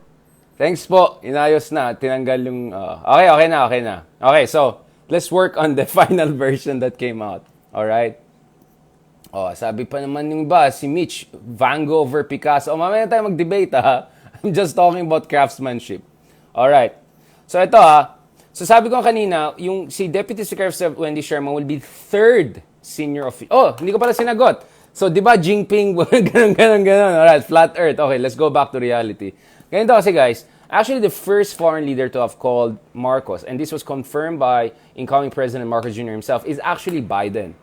Thanks po. Inayos na. Tinanggal yung... Okay na. Okay, so, let's work on the final version that came out. Alright? Sabi pa naman yung iba, si Mitch, Van Gogh over Picasso. Mamaya tayo mag-debate, ha? I'm just talking about craftsmanship. Alright. So, ito, ha? So, sabi ko kanina, si Deputy Secretary of Wendy Sherman will be third senior official. Hindi ko pala sinagot. So, di ba, Jinping, ganun. Alright, flat earth. Okay, let's go back to reality. Ganito kasi, guys, actually, the first foreign leader to have called Marcos, and this was confirmed by incoming President Marcos Jr. himself, is actually Biden,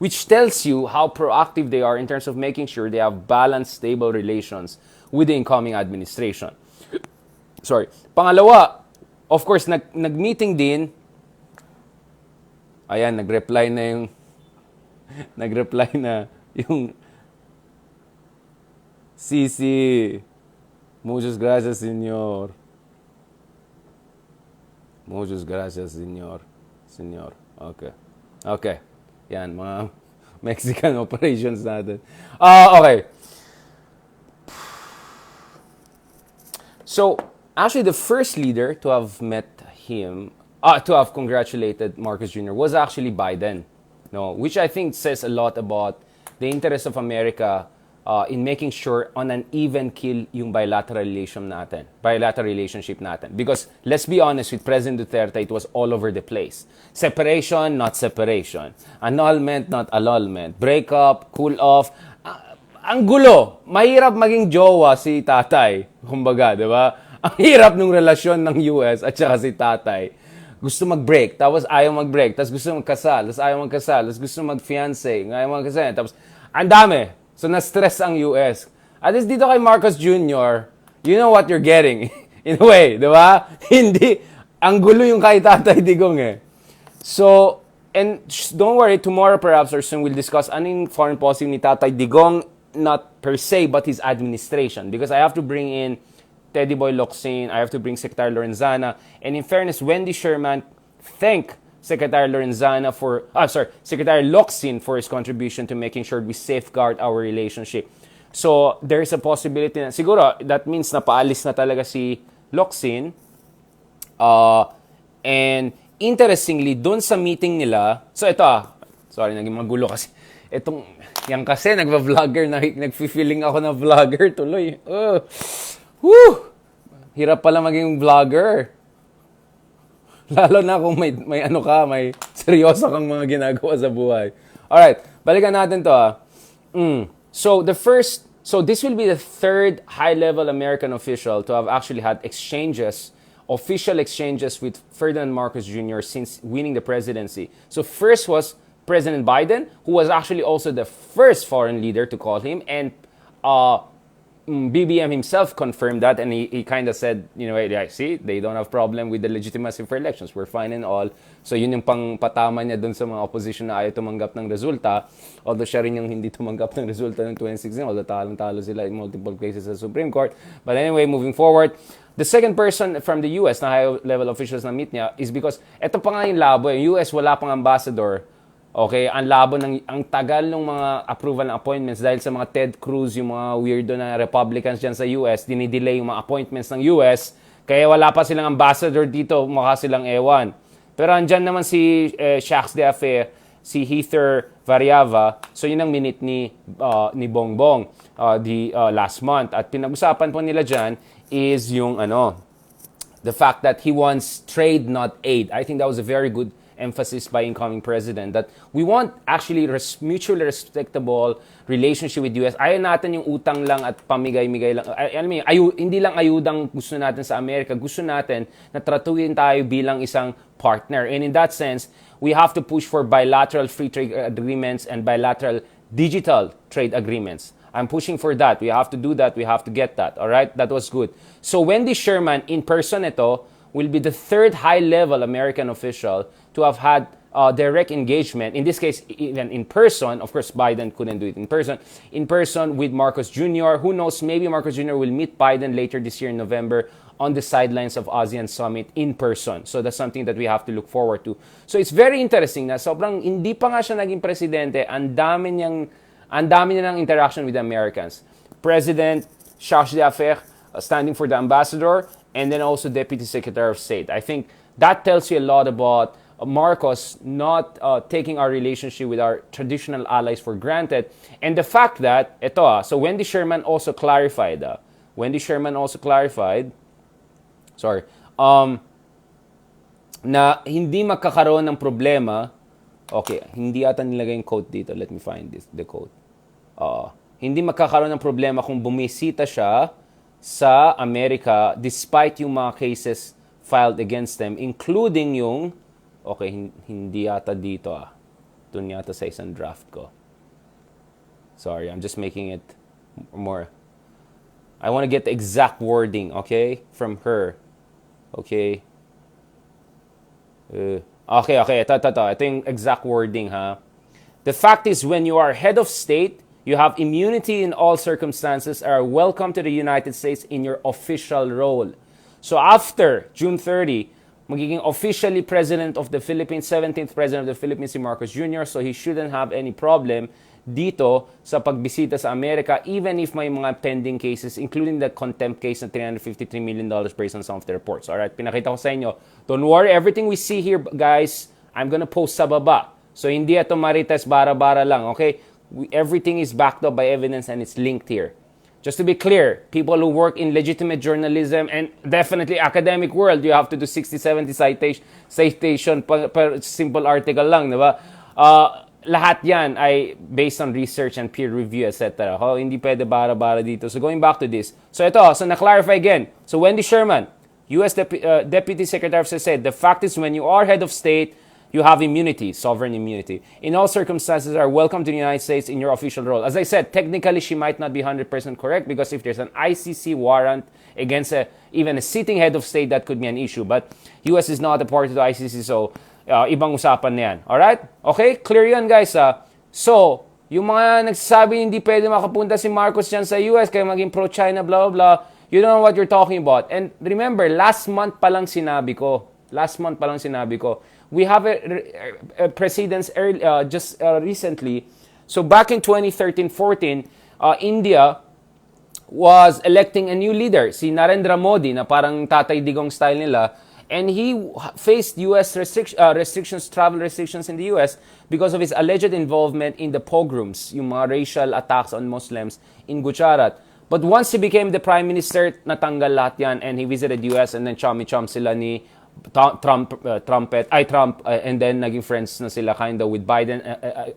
which tells you how proactive they are in terms of making sure they have balanced, stable relations with the incoming administration. Sorry. Pangalawa, of course, nag-meeting din. Ayan, nag-reply na yung Sisi. Muchas gracias, señor. Muchas gracias, señor. Señor. Okay. Okay. Yan, mga Mexican operations natin. Okay. So, actually, the first leader to have met him, to have congratulated Marcos Jr. was actually Biden, no, which I think says a lot about the interest of America in making sure on an even keel yung bilateral relationship natin. Because let's be honest, with President Duterte, it was all over the place. Separation, not separation. Annulment, not annulment. Breakup, cool off. Ang gulo. Mahirap maging jowa si tatay. Kumbaga, di ba? Ang hirap ng relasyon ng US at saka si tatay. Gusto mag-break, tapos ayaw mag-break, tapos gusto magkasal, tapos ayaw magkasal, tapos gusto mag-fiancé, ayaw magkasal, tapos ang dami. So, na-stress ang US. At least dito kay Marcos Jr., you know what you're getting. In a way, di ba? Hindi. Ang gulo yung kay Tatay Digong eh. So, and don't worry, tomorrow perhaps or soon we'll discuss anong foreign policy ni Tatay Digong, not per se, but his administration. Because I have to bring in Teddy Boy Locsin, I have to bring Secretary Lorenzana, and in fairness, Wendy Sherman thanked Secretary Lorenzana Secretary Locsin for his contribution to making sure we safeguard our relationship. So, there is a possibility na, siguro, that means napaalis na talaga si Locsin. And interestingly, dun sa meeting nila, so ito sorry, naging magulo kasi. Yan kasi, nagva-vlogger, nag-feeling ako na vlogger tuloy. Woo! Hirap pala maging vlogger. Lalo na kung may seryoso kang mga ginagawa sa buhay. Alright, balikan natin to So this will be the third high-level American official to have actually had official exchanges with Ferdinand Marcos Jr. since winning the presidency. So first was President Biden, who was actually also the first foreign leader to call him, and BBM himself confirmed that, and he kind of said, see, they don't have problem with the legitimacy for elections. We're fine and all. So yun yung pangpatama niya dun sa mga opposition na ayaw tumanggap ng resulta. Although siya rin yung hindi tumanggap ng resulta ng 2016, although talong-talo sila in multiple cases sa Supreme Court. But anyway, moving forward, the second person from the US na high-level officials na meet niya is because eto pa nga yung labo. Yung US wala pang ambassador. Okay, ang labo ang tagal ng mga approval ng appointments dahil sa mga Ted Cruz, yung mga weirdo na Republicans dyan sa US, dinidelay yung mga appointments ng US, kaya wala pa silang ambassador dito, mukha silang ewan. Pero andyan naman si Shax de Affair, si Heather Variava, so yun ang minute ni Bongbong last month. At pinag-usapan po nila dyan is yung the fact that he wants trade, not aid. I think that was a very good emphasis by incoming president that we want actually mutually respectable relationship with US. Ayaw natin yung utang lang at pamigay-migay lang. Hindi lang ayudang gusto natin sa Amerika. Gusto natin na tratuhin tayo bilang isang partner. And in that sense, we have to push for bilateral free trade agreements and bilateral digital trade agreements. I'm pushing for that. We have to do that. We have to get that. All right? That was good. So Wendy Sherman, in person will be the third high-level American official to have had direct engagement, in this case, even in person. Of course, Biden couldn't do it in person with Marcos Jr. Who knows, maybe Marcos Jr. will meet Biden later this year in November on the sidelines of ASEAN Summit in person. So that's something that we have to look forward to. So it's very interesting na sobrang hindi pa nga siya naging presidente, ang dami niya ng interaction with the Americans. President Charles D'Affaires standing for the ambassador, and then also Deputy Secretary of State. I think that tells you a lot about Marcos not taking our relationship with our traditional allies for granted. And the fact that, so Wendy Sherman also clarified, na hindi magkakaroon ng problema. Okay, hindi ata nilagay yung quote dito. Let me find the quote. Hindi magkakaroon ng problema kung bumisita siya sa Amerika despite yung mga cases filed against them, including yung, okay, hindi yata dito Doon yata sa isang draft ko. Sorry, I'm just making it more. I want to get the exact wording, okay, from her. Okay. Okay. Ito yung exact wording, ha. The fact is, when you are head of state, you have immunity in all circumstances, are welcome to the United States in your official role. So after June 30, magiging officially President of the Philippines, 17th President of the Philippines, si Marcos Jr., so he shouldn't have any problem dito sa pagbisita sa Amerika, even if may mga pending cases, including the contempt case na $353 million based on some of the reports. Alright, pinakita ko sa inyo. Don't worry, everything we see here, guys, I'm gonna post sa baba. So, hindi ito marites bara-bara lang, okay? Everything is backed up by evidence and it's linked here. Just to be clear, people who work in legitimate journalism and definitely academic world, you have to do 60-70 citation per simple article lang, di ba? Lahat yan ay based on research and peer review, etc. Hindi pwede bara-bara dito. So going back to this. So ito, so na-clarify again. So Wendy Sherman, U.S. Deputy Secretary of State, said, the fact is when you are head of state, you have immunity, sovereign immunity. In all circumstances, are welcome to the United States in your official role. As I said, technically, she might not be 100% correct because if there's an ICC warrant against even a sitting head of state, that could be an issue. But U.S. is not a party to the ICC, so ibang usapan na yan. Alright? Okay? Clear yan, guys. So, yung mga nagsasabi hindi pwede makapunta si Marcos dyan sa US kaya maging pro-China, blah, blah, blah, you don't know what you're talking about. And remember, last month pa lang sinabi ko, we have a precedence just recently. So, back in 2013-14, India was electing a new leader, si Narendra Modi, na parang Tatay Digong style nila. And he faced U.S. travel restrictions in the U.S. because of his alleged involvement in the pogroms, yung mga racial attacks on Muslims in Gujarat. But once he became the Prime Minister, natanggal lahat yan, and he visited U.S. and then chummy-chum sila ni Trump, and then naging friends na sila kinda with Biden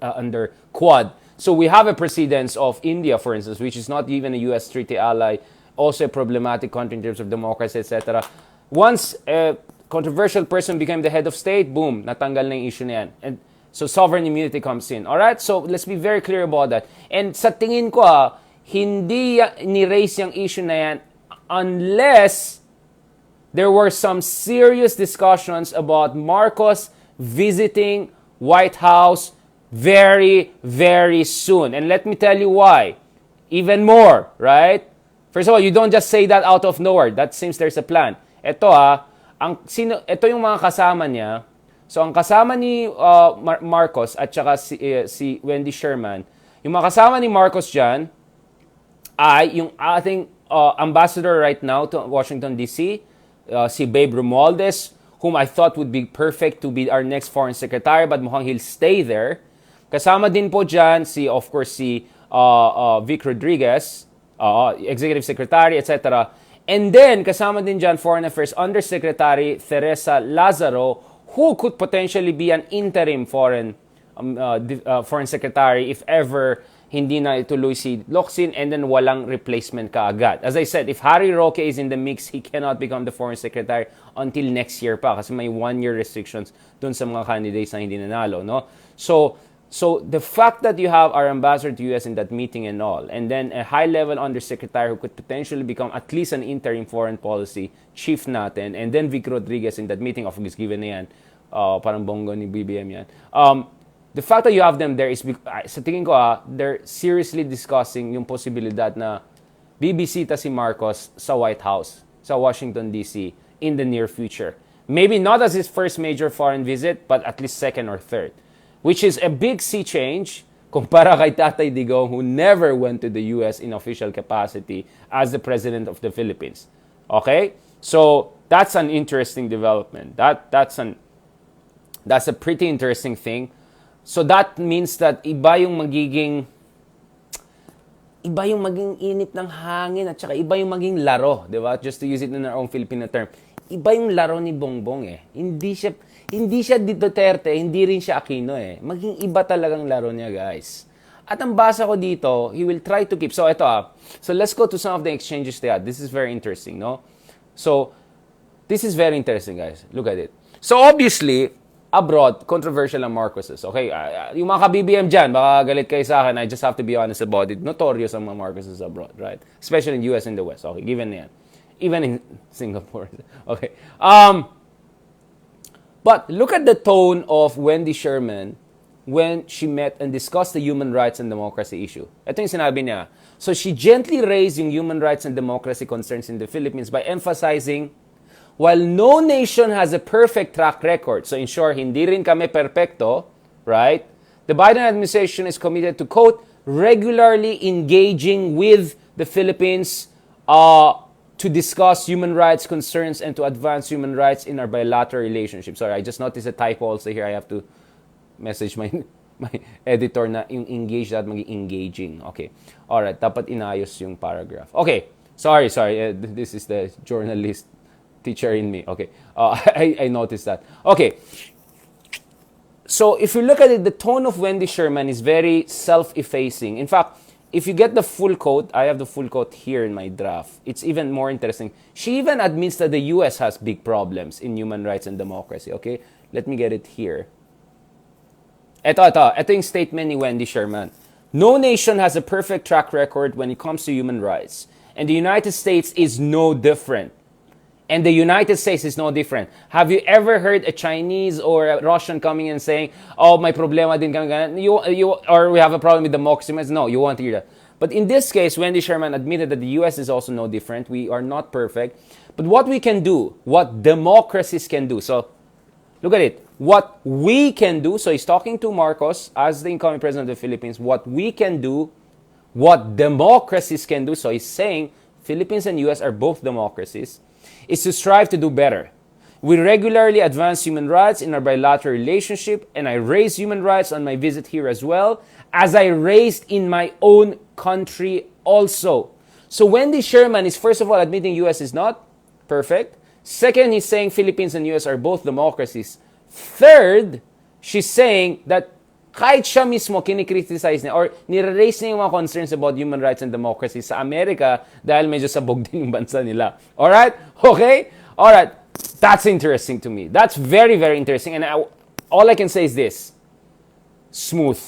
under Quad. So we have a precedence of India, for instance, which is not even a U.S. treaty ally, also a problematic country in terms of democracy, etc. Once a controversial person became the head of state, boom, natanggal na yung issue na yan. And so sovereign immunity comes in. Alright? So let's be very clear about that. And sa tingin ko, hindi ni-raise yung issue na yan unless there were some serious discussions about Marcos visiting White House very, very soon. And let me tell you why. Even more, right? First of all, you don't just say that out of nowhere. That seems there's a plan. Ito ito yung mga kasama niya. So ang kasama ni Marcos at saka si Wendy Sherman, yung mga kasama ni Marcos diyan ay yung ating ambassador right now to Washington DC, si Babe Romualdez, whom I thought would be perfect to be our next foreign secretary, but mukhang he'll stay there. Kasama din po diyan of course si Vic Rodriguez, executive secretary, etc. And then, kasama din dyan, Foreign Affairs Undersecretary Teresa Lazaro, who could potentially be an interim foreign secretary if ever hindi na ituloy si Locsin and then walang replacement kaagad. As I said, if Harry Roque is in the mix, he cannot become the foreign secretary until next year pa kasi may 1-year restrictions dun sa mga candidates na hindi nanalo, no? So the fact that you have our ambassador to US in that meeting and all, and then a high-level undersecretary who could potentially become at least an interim foreign policy chief natin, and then Vic Rodriguez in that meeting, of course, given na yan, parang bongo ni BBM yan. The fact that you have them there is, sa tingin ko, they're seriously discussing yung posibilidad na bibisita si Marcos sa White House, sa Washington, D.C. in the near future. Maybe not as his first major foreign visit, but at least second or third. Which is a big sea change kumpara kay Tatay Digong, who never went to the US in official capacity as the President of the Philippines. Okay? So, that's an interesting development. That's a pretty interesting thing. So, that means that iba yung maging init ng hangin at saka iba yung maging laro, di ba? Just to use it in our own Filipino term. Iba yung laro ni Bongbong eh. Hindi siya Duterte, hindi rin siya Aquino eh. Maging iba talagang laro niya, guys. At ang basa ko dito, he will try to keep. So ito So let's go to some of the exchanges they had. This is very interesting, no? So this is very interesting, guys. Look at it. So obviously, abroad, controversial ang Marcoses. Okay, yung mga ka-BBM dyan, baka galit kayo sa akin, I just have to be honest about it. Notorious ang mga Marcoses abroad, right? Especially in the US and the West. Okay, given yan. Even in Singapore. Okay. But look at the tone of Wendy Sherman when she met and discussed the human rights and democracy issue. Ito yung sinabi niya. So she gently raised yung human rights and democracy concerns in the Philippines by emphasizing, while no nation has a perfect track record, so in short, hindi rin kami perfecto, right? The Biden administration is committed to, quote, regularly engaging with the Philippines to discuss human rights concerns and to advance human rights in our bilateral relationship. Sorry, I just noticed a typo also here. I have to message my editor na yung engage that maging engaging. Okay. Alright, dapat inayos yung paragraph. Okay. Sorry. This is the journalist teacher in me. Okay. I noticed that. Okay. So if you look at it, the tone of Wendy Sherman is very self-effacing. In fact, if you get the full quote, I have the full quote here in my draft. It's even more interesting. She even admits that the US has big problems in human rights and democracy. Okay? Let me get it here. Ito yung statement ni Wendy Sherman. No nation has a perfect track record when it comes to human rights. And the United States is no different. And the United States is no different. Have you ever heard a Chinese or a Russian coming and saying, oh, may problema din kami ganun, or we have a problem with democracy? No, you won't hear that. But in this case, Wendy Sherman admitted that the US is also no different. We are not perfect. But what we can do, what democracies can do, so look at it. What we can do, so he's talking to Marcos as the incoming president of the Philippines, what we can do, what democracies can do, so he's saying Philippines and US are both democracies, is to strive to do better. We regularly advance human rights in our bilateral relationship, and I raise human rights on my visit here as well, as I raised in my own country also. So Wendy Sherman is first of all admitting US is not perfect. Second, he's saying Philippines and US are both democracies. Third, she's saying that kahit siya mismo kinikriticize niya or nire-raise niya yung mga concerns about human rights and democracy sa Amerika dahil medyo sabog din yung bansa nila. Alright? Okay? Alright. That's interesting to me. That's very, very interesting. And all I can say is this. Smooth.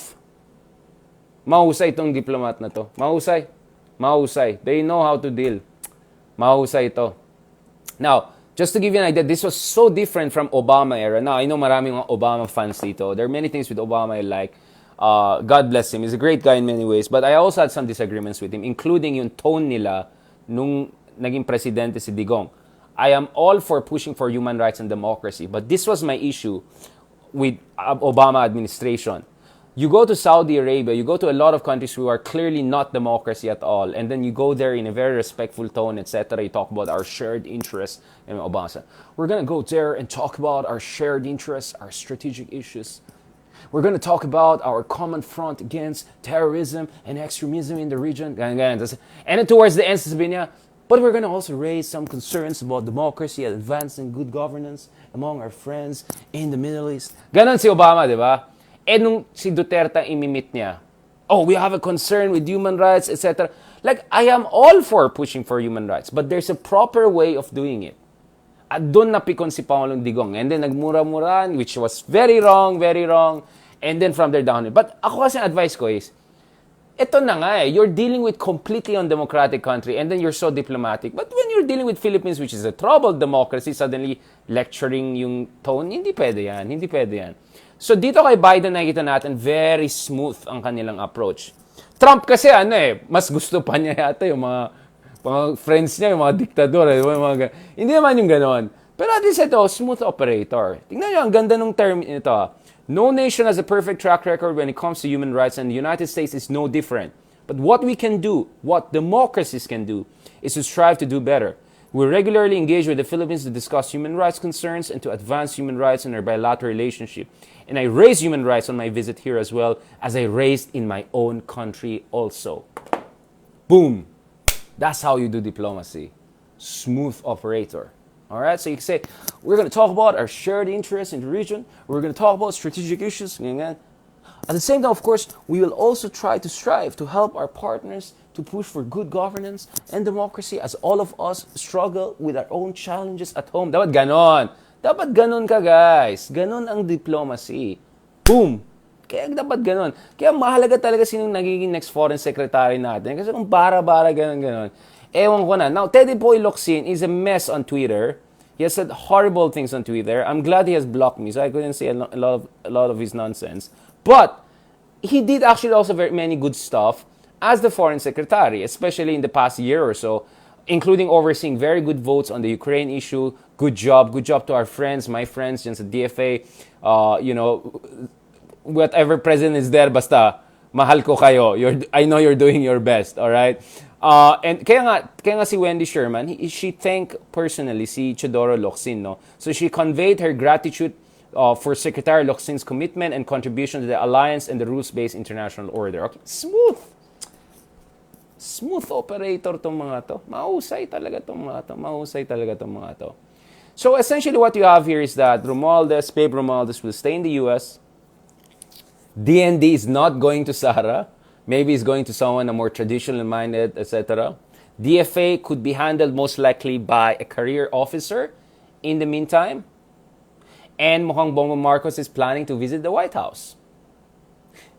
Mahusay itong diplomat na to. Mahusay. Mahusay. They know how to deal. Mahusay ito. Now, just to give you an idea, this was so different from Obama era. Now, I know maraming mga Obama fans dito. There are many things with Obama I like. God bless him. He's a great guy in many ways. But I also had some disagreements with him, including yung tone nila nung naging presidente si Digong. I am all for pushing for human rights and democracy. But this was my issue with Obama administration. You go to Saudi Arabia, you go to a lot of countries who are clearly not democracy at all, and then you go there in a very respectful tone, etc. You talk about our shared interests. And Obama said, we're going to go there and talk about our shared interests, our strategic issues. We're going to talk about our common front against terrorism and extremism in the region. And then towards the end, sabi niya, but we're going to also raise some concerns about democracy and advancing good governance among our friends in the Middle East. Ganon si Obama, di ba? Eh nung si Duterte imimit niya, oh, we have a concern with human rights, etc. Like, I am all for pushing for human rights, but there's a proper way of doing it. At doon napikon si Pangulong Digong. And then nagmura-muran, which was very wrong, very wrong. And then from there down. But ako kasi advice ko is, ito na nga eh, you're dealing with completely undemocratic country and then you're so diplomatic. But when you're dealing with Philippines, which is a troubled democracy, suddenly lecturing yung tone, hindi pwede yan, hindi pwede yan. So dito kay Biden nakikita natin, very smooth ang kanilang approach. Trump kasi mas gusto pa niya yata yung mga friends niya, yung mga diktador, hindi naman yung ganoon. Pero at least ito, smooth operator. Tingnan niyo, ang ganda ng term ito. No nation has a perfect track record when it comes to human rights, and the United States is no different. But what we can do, what democracies can do, is to strive to do better. We regularly engage with the Philippines to discuss human rights concerns and to advance human rights in our bilateral relationship. And I raise human rights on my visit here as well, as I raised in my own country also. Boom. That's how you do diplomacy. Smooth operator. All right, so you can say, we're going to talk about our shared interests in the region. We're going to talk about strategic issues. At the same time, of course, we will also try to strive to help our partners to push for good governance and democracy as all of us struggle with our own challenges at home. Dapat ganon. Dapat ganon ka, guys. Ganon ang diplomacy. Boom! Kaya dapat ganon. Kaya mahalaga talaga sinong nagiging next foreign secretary natin. Kasi kung bara-bara ganon. Ewan ko na. Now, Teddy Boy Locsin is a mess on Twitter. He has said horrible things on Twitter. I'm glad he has blocked me, so I couldn't see a lot of his nonsense. But he did actually also very many good stuff as the foreign secretary, especially in the past year or so, including overseeing very good votes on the Ukraine issue. Good job to our friends, my friends, just the DFA. Whatever president is there, basta mahal ko kayo. I know you're doing your best, all right? And kaya nga si Wendy Sherman, she thanked personally si Teodoro Locsin, no? So she conveyed her gratitude for Secretary Locsin's commitment and contribution to the alliance and the rules-based international order. Okay? Smooth operator tong mga to. Mahusay talaga tong mga to. So essentially what you have here is that Babe Romualdez will stay in the US. DND is not going to Sara. Maybe it's going to someone more traditional minded, etc. DFA could be handled most likely by a career officer in the meantime. And mukhang Bongbong Marcos is planning to visit the White House.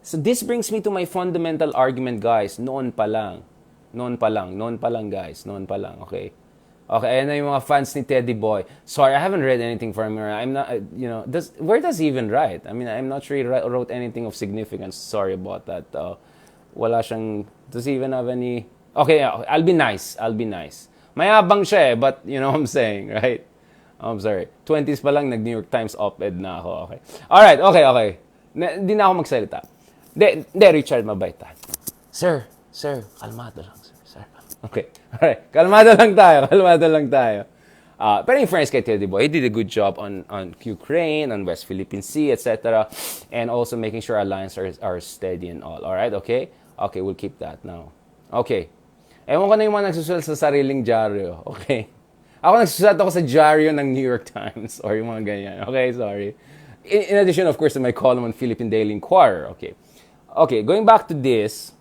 So this brings me to my fundamental argument, guys. Noon pa lang, guys. Okay? Okay, ayan na yung mga fans ni Teddy Boy. Sorry, I haven't read anything from him. I'm not, where does he even write? I mean, I'm not sure he wrote anything of significance. Sorry about that. Wala siyang, does he even have any? Okay, I'll be nice. Mayabang siya but you know what I'm saying, right? I'm sorry. 20s pa lang, nag-New York Times op-ed na ako. Okay. Alright, okay. Hindi na ako magsalita. Hindi, Richard, mabait tayo. Sir, kalmado lang, sir. Okay. Alright, kalmado lang tayo. Pero in fairness kay Teddy Boy, he did a good job on Ukraine, on West Philippine Sea, etc. And also making sure alliances are steady and all. Alright, okay? Okay, we'll keep that now. Okay. Ewan ko na yung mga nagsusulat sa sariling dyaryo. Okay? Ako nagsusulat ako sa dyaryo ng New York Times or yung mga ganyan. Okay, sorry. In addition, of course, to my column on Philippine Daily Inquirer. Okay. Okay, going back to this.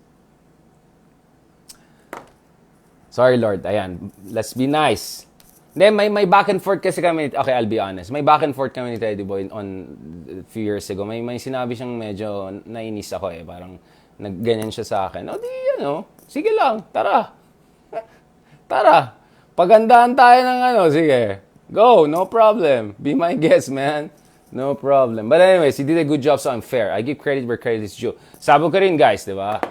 Sorry, Lord. Ayan. Let's be nice. Then, may back and forth kasi kami. Okay, I'll be honest. May back and forth kami ni Teddy Boy on a few years ago. May sinabi siyang medyo nainis ako eh. Parang nagganyan siya sa akin. O di, sige lang. Tara. Pagandahan tayo ng sige. Go, no problem. Be my guest, man. No problem. But anyways, he did a good job, so I'm fair. I give credit where credit is due. Sabi ko rin, guys, di ba?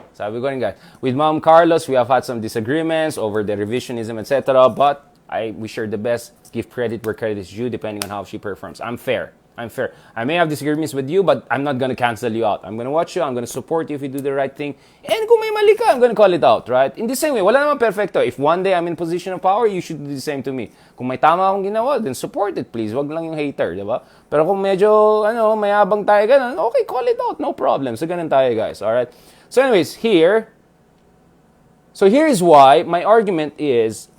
With Ma'am Carlos, we have had some disagreements over the revisionism, etc. But I wish her the best. Give credit where credit is due, depending on how she performs. I'm fair. I may have disagreements with you, but I'm not gonna cancel you out. I'm gonna watch you. I'm gonna support you if you do the right thing. And kung may mali ka, I'm gonna call it out, right? In the same way, wala naman perfecto. If one day I'm in position of power, you should do the same to me. Kung may tama akong ginawa, then support it, please. Wag lang yung hater, di ba? Pero kung medyo, mayabang tayo ganun, okay, call it out. No problem. So, ganun tayo, guys. Alright? So, anyways, here is why my argument is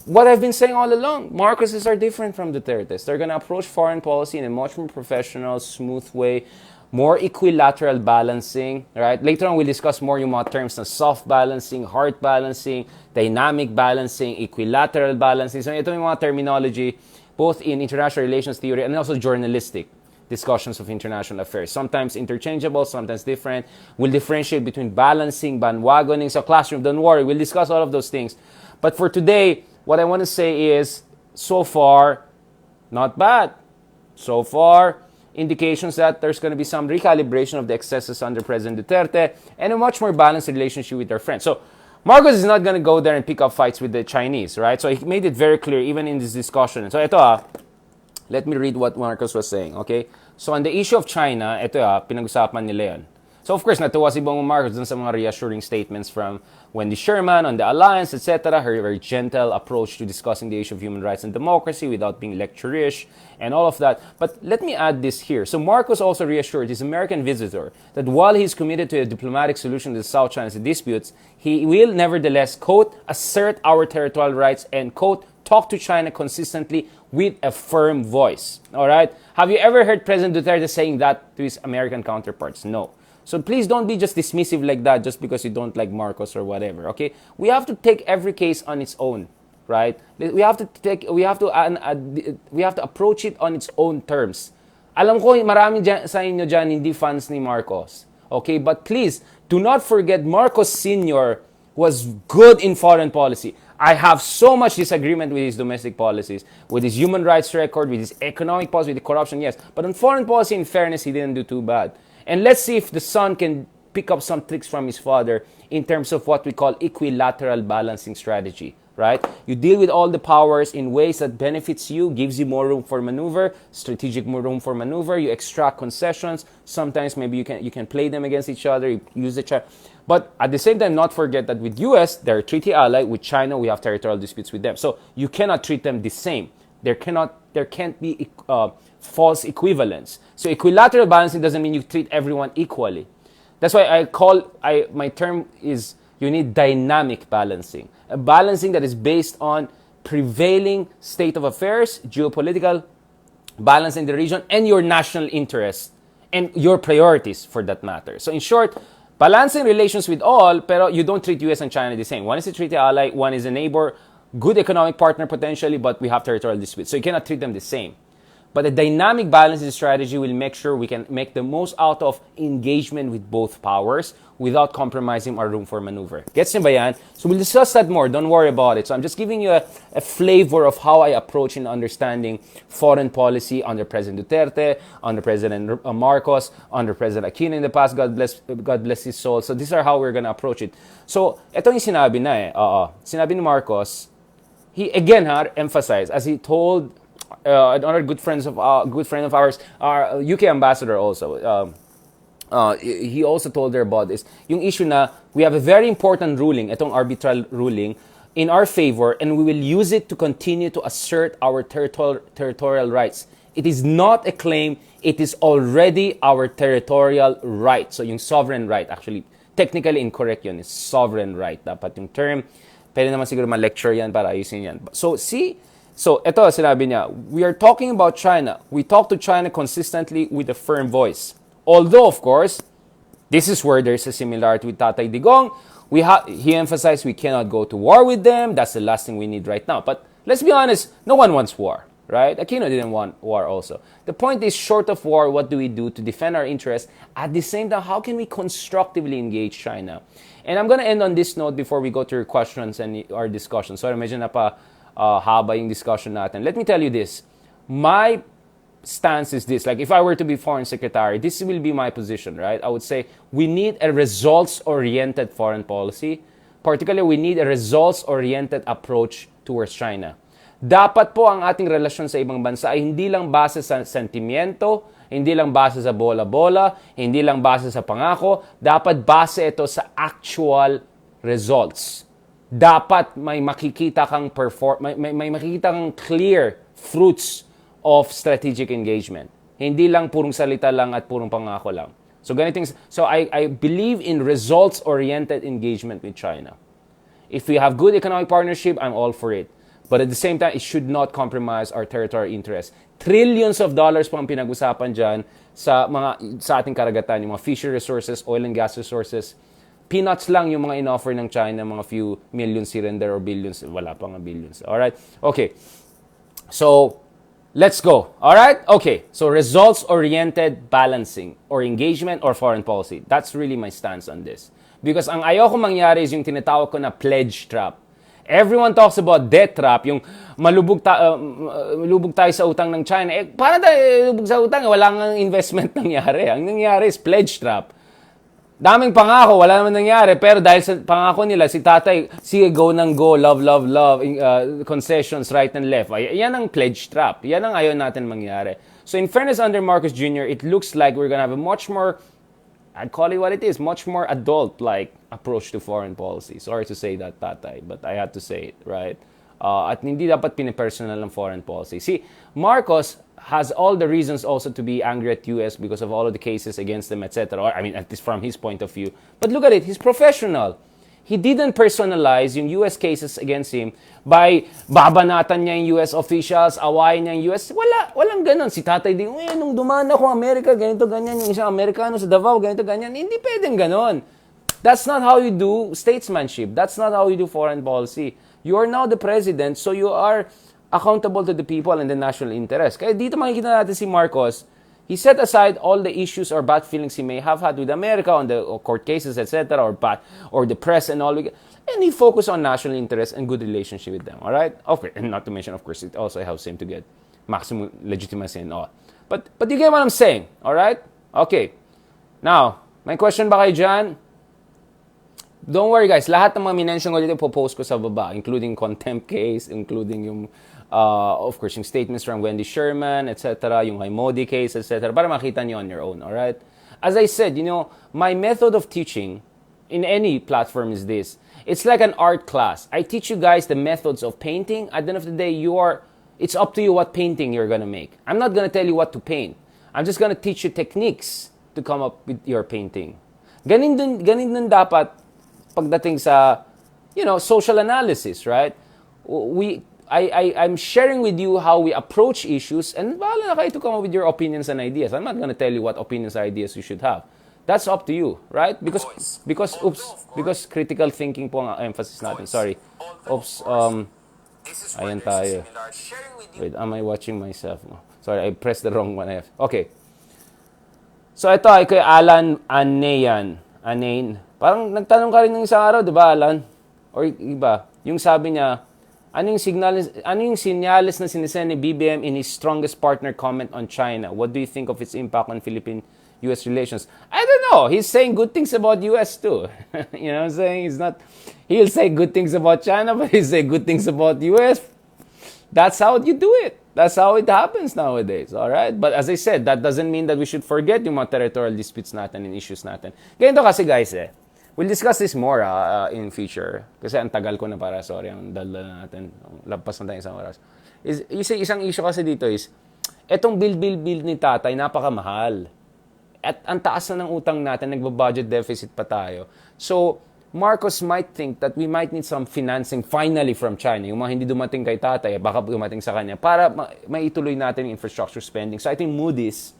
what I've been saying all along. Marcoses are different from Duterte's. They're going to approach foreign policy in a much more professional, smooth way, more equilateral balancing, right? Later on, we'll discuss more yung mga terms na soft balancing, hard balancing, dynamic balancing, equilateral balancing. So ito yung mga terminology, both in international relations theory and also journalistic discussions of international affairs. Sometimes interchangeable, sometimes different. We'll differentiate between balancing, bandwagoning sa classroom. Don't worry, we'll discuss all of those things. But for today, what I want to say is, so far, not bad. So far, indications that there's going to be some recalibration of the excesses under President Duterte and a much more balanced relationship with our friends. So, Marcos is not going to go there and pick up fights with the Chinese, right? So, he made it very clear, even in this discussion. So, let me read what Marcos was saying, okay? So, on the issue of China, pinag-usapan nila yan. So of course, natuwa si Bongbong Marcos dun sa mga reassuring statements from Wendy Sherman on the alliance, etc. Her very gentle approach to discussing the issue of human rights and democracy without being lecturish and all of that. But let me add this here. So Marcos also reassured his American visitor that while he's committed to a diplomatic solution to the South China disputes, he will nevertheless, quote, assert our territorial rights and, quote, talk to China consistently with a firm voice. All right? Have you ever heard President Duterte saying that to his American counterparts? No. So please don't be just dismissive like that just because you don't like Marcos or whatever, okay? We have to take every case on its own, right? We have to approach it on its own terms. Alam ko marami sa inyo dyan hindi fans ni Marcos. Okay, but please do not forget Marcos Sr. was good in foreign policy. I have so much disagreement with his domestic policies, with his human rights record, with his economic policy, with the corruption, yes. But on foreign policy, in fairness, he didn't do too bad. And let's see if the son can pick up some tricks from his father in terms of what we call equilateral balancing strategy, right? You deal with all the powers in ways that benefits you, gives you more room for maneuver, strategic more room for maneuver. You extract concessions. Sometimes maybe you can play them against each other. You use the but at the same time, not forget that with US, they're a treaty ally. With China, we have territorial disputes with them. So you cannot treat them the same. There can't be false equivalence. So equilateral balancing doesn't mean you treat everyone equally. That's why my term is you need dynamic balancing. A balancing that is based on prevailing state of affairs, geopolitical balance in the region, and your national interests, and your priorities for that matter. So in short, balancing relations with all, pero you don't treat US and China the same. One is a treaty ally, one is a neighbor, good economic partner potentially, but we have territorial disputes. So you cannot treat them the same. But a dynamic balancing strategy will make sure we can make the most out of engagement with both powers without compromising our room for maneuver. Gets niyo ba yan? So we'll discuss that more. Don't worry about it. So I'm just giving you a flavor of how I approach in understanding foreign policy under President Duterte, under President Marcos, under President Aquino in the past. God bless his soul. So these are how we're gonna approach it. So ito yung sinabi na sinabi ni Marcos, he again emphasized, as he told another good friend of ours, our UK ambassador also. He also told her about this. Yung issue na we have a very important ruling, itong arbitral ruling, in our favor, and we will use it to continue to assert our territorial rights. It is not a claim, it is already our territorial right. So yung sovereign right, actually, technically incorrect yun, is sovereign right. Dapat yung term, pwede naman siguro ma-lecture yan para ayusin yan. So ito sinabi niya, we are talking about China. We talk to China consistently with a firm voice. Although, of course, this is where there's a similarity with Tatay Digong. He emphasized we cannot go to war with them. That's the last thing we need right now. But let's be honest, no one wants war, right? Aquino didn't want war also. The point is, short of war, what do we do to defend our interests? At the same time, how can we constructively engage China? And I'm going to end on this note before we go to your questions and our discussion. Sorry, medyo haba yung discussion natin. Let me tell you this. My stance is this. Like, if I were to be foreign secretary, this will be my position, right? I would say we need a results-oriented foreign policy. Particularly, we need a results-oriented approach towards China. Dapat po ang ating relasyon sa ibang bansa ay hindi lang base sa sentimiento, hindi lang base sa bola-bola, hindi lang base sa pangako. Dapat base ito sa actual results. Dapat may makikita kang may makikita kang clear fruits of strategic engagement. Hindi lang purong salita lang at purong pangako lang. So I believe in results-oriented engagement with China. If we have good economic partnership, I'm all for it. But at the same time, it should not compromise our territorial interests. Trillions of dollars po ang pinag-usapan dyan sa ating karagatan, yung mga fishery resources, oil and gas resources. Peanuts lang yung mga in-offer ng China, mga few millions here and there or billions. Wala pa nga billions. Alright? Okay. So, let's go. Alright? Okay. So, results-oriented balancing or engagement or foreign policy. That's really my stance on this. Because ang ayoko mangyari is yung tinatawag ko na pledge trap. Everyone talks about debt trap, yung malubog tayo sa utang ng China. Para tayo lubog sa utang, wala nga investment nangyari. Ang nangyari is pledge trap. Daming pangako, wala naman nangyari. Pero dahil sa pangako nila, si tatay, sige, go ng go, love, love, love, concessions right and left. Yan ang pledge trap. Yan ang ayaw natin mangyari. So in fairness, under Marcos Jr., it looks like we're gonna have a much more I'd call it what it is, much more adult-like approach to foreign policy. Sorry to say that, Tatay, but I had to say it, right? At hindi dapat pinipersonal ng foreign policy. See, Marcos has all the reasons also to be angry at US because of all of the cases against them, etc. Or, I mean, at least from his point of view. But look at it, he's professional. He didn't personalize yung US cases against him by babanatan niya yung US officials, awayin niya yung US. Walang ganon. Si Tatay Digong, nung dumaan ako Amerika, ganito, ganyan. Yung isang Amerikano sa Davao, ganito, ganyan. Hindi pwedeng ganon. That's not how you do statesmanship. That's not how you do foreign policy. You are now the president, so you are accountable to the people and the national interest. Kaya dito makikita natin si Marcos, he set aside all the issues or bad feelings he may have had with America on the court cases, etc., or the press and all, and he focused on national interest and good relationship with them. All right, okay, and not to mention, of course, it also helps him to get maximum legitimacy and all. But you get what I'm saying, all right? Okay. Now, may question ba kayo dyan? Don't worry guys, lahat ng mga minention ko dito po-post ko sa baba, including contempt case, including yung, of course, yung statements from Wendy Sherman, etc., yung kay Modi case, etc., para makita nyo on your own, alright? As I said, my method of teaching in any platform is this. It's like an art class. I teach you guys the methods of painting. At the end of the day, it's up to you what painting you're gonna make. I'm not gonna tell you what to paint. I'm just gonna teach you techniques to come up with your painting. Ganin din dapat pagdating sa, social analysis, right? I'm sharing with you how we approach issues, and bahala na kayo to come up with your opinions and ideas. I'm not gonna tell you what opinions and ideas you should have. That's up to you, right? Because critical thinking po ang emphasis natin. Sorry. Ayan tayo. Wait, am I watching myself? Sorry, I pressed the wrong one. Okay. So ito ay kay Alan Anain. Parang nagtanong ka rin ng isang araw, di ba, Alan? Or iba. Yung sabi niya, ano yung sinyales na sinisend ni BBM in his strongest partner comment on China? What do you think of its impact on Philippine-US relations? I don't know. He's saying good things about US too. You know what I'm saying? He'll say good things about China, but he'll say good things about US. That's how you do it. That's how it happens nowadays, all right? But as I said, that doesn't mean that we should forget yung mga territorial disputes natin and issues natin. Ganito kasi guys we'll discuss this more in future. Kasi ang tagal ko na ang dala natin. Lampas na tayo isang oras. Isang issue kasi dito is, etong bill ni Tatay, napakamahal. At ang taas na ng utang natin, nagba-budget deficit pa tayo. So, Marcos might think that we might need some financing finally from China. Yung mga hindi dumating kay Tatay, baka dumating sa kanya, para maituloy natin yung infrastructure spending. So I think Moody's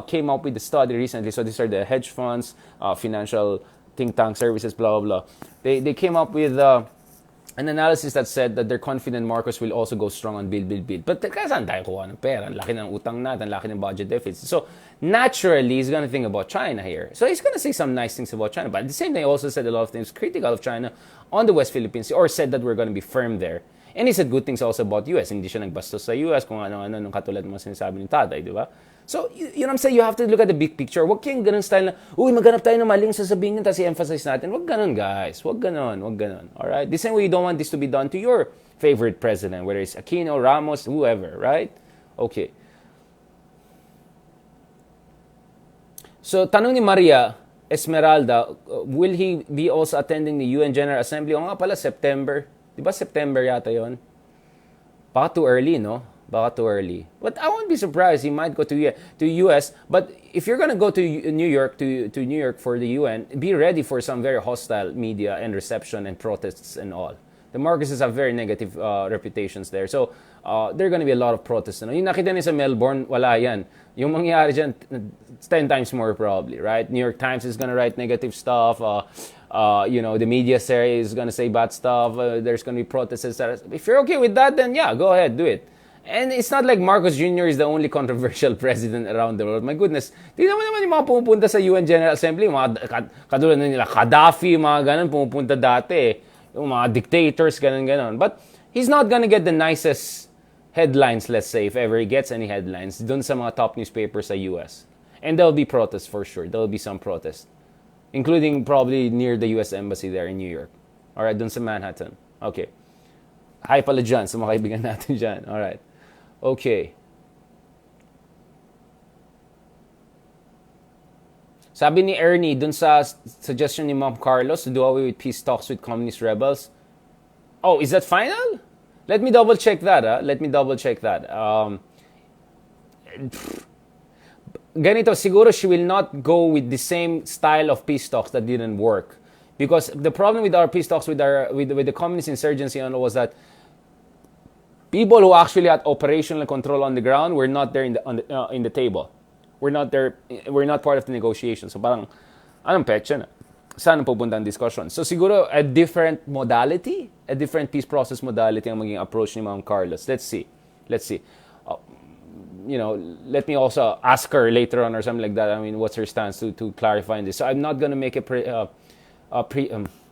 came up with the study recently. So these are the hedge funds, financial think tank services, blah, blah, blah. They came up with an analysis that said that they're confident Marcos will also go strong on build. But saan tayo kuha ng pera? Ang laki ng utang natin, ang laki ng budget deficit. So, naturally, he's going to think about China here. So, he's going to say some nice things about China. But at the same time, he also said a lot of things critical of China on the West Philippine Sea, or said that we're going to be firm there. And he said good things also about US. Hindi siya nagbastos sa US kung ano-ano nung katulad ng mga sinasabi ni Tatay, di ba? So, you know what I'm saying? You have to look at the big picture. Huwag kayong ganun style na, maghanap tayo ng maling sasabihin niya, tapos i-emphasize natin. Huwag ganun, guys. Huwag ganun. Alright? The same way you don't want this to be done to your favorite president, whether it's Aquino, Ramos, whoever, right? Okay. So, tanong ni Maria Esmeralda, will he be also attending the UN General Assembly? O nga pala, September. Di ba September yata yon? Baka too early, no? Baka too early. But I won't be surprised. He might go to US. But if you're gonna go to New York New York for the UN, be ready for some very hostile media and reception and protests and all. The Marcoses have very negative reputations there. So there are gonna be a lot of protests. Yung nakita niya sa Melbourne, wala yan. Yung mangyayari dyan, 10 times more probably, right? New York Times is gonna write negative stuff. The media series is gonna say bad stuff. There's gonna be protests, etc. If you're okay with that, then yeah, go ahead, do it. And it's not like Marcos Jr. is the only controversial president around the world. My goodness. Tingnan mo naman yung mga pumupunta sa UN General Assembly. Mga katulad na nila, Gaddafi, mga ganun, pumupunta dati. Yung mga dictators, ganun. But he's not gonna get the nicest headlines, let's say, if ever he gets any headlines, dun sa mga top newspapers sa US. And there'll be protests for sure. There'll be some protests. Including probably near the US Embassy there in New York. Alright, dun sa Manhattan. Okay. Hi pala dyan, sa mga kaibigan natin dyan. Alright. Okay. Sabi ni Ernie, dun sa suggestion ni Ma'am Carlos to do away with peace talks with communist rebels. Oh, is that final? Let me double check that. Let me double check that. Ganito, siguro she will not go with the same style of peace talks that didn't work. Because the problem with our peace talks with the communist insurgency was that people who actually had operational control on the ground were not there in the table. We're not there. We're not part of the negotiation. So parang anong pecha na? Saan pupunta ang discussion? So siguro a different modality, a different peace process modality ang maging approach ni Ma'am Carlos. Let's see. Let me also ask her later on or something like that. I mean, what's her stance to clarify this? So I'm not going to make a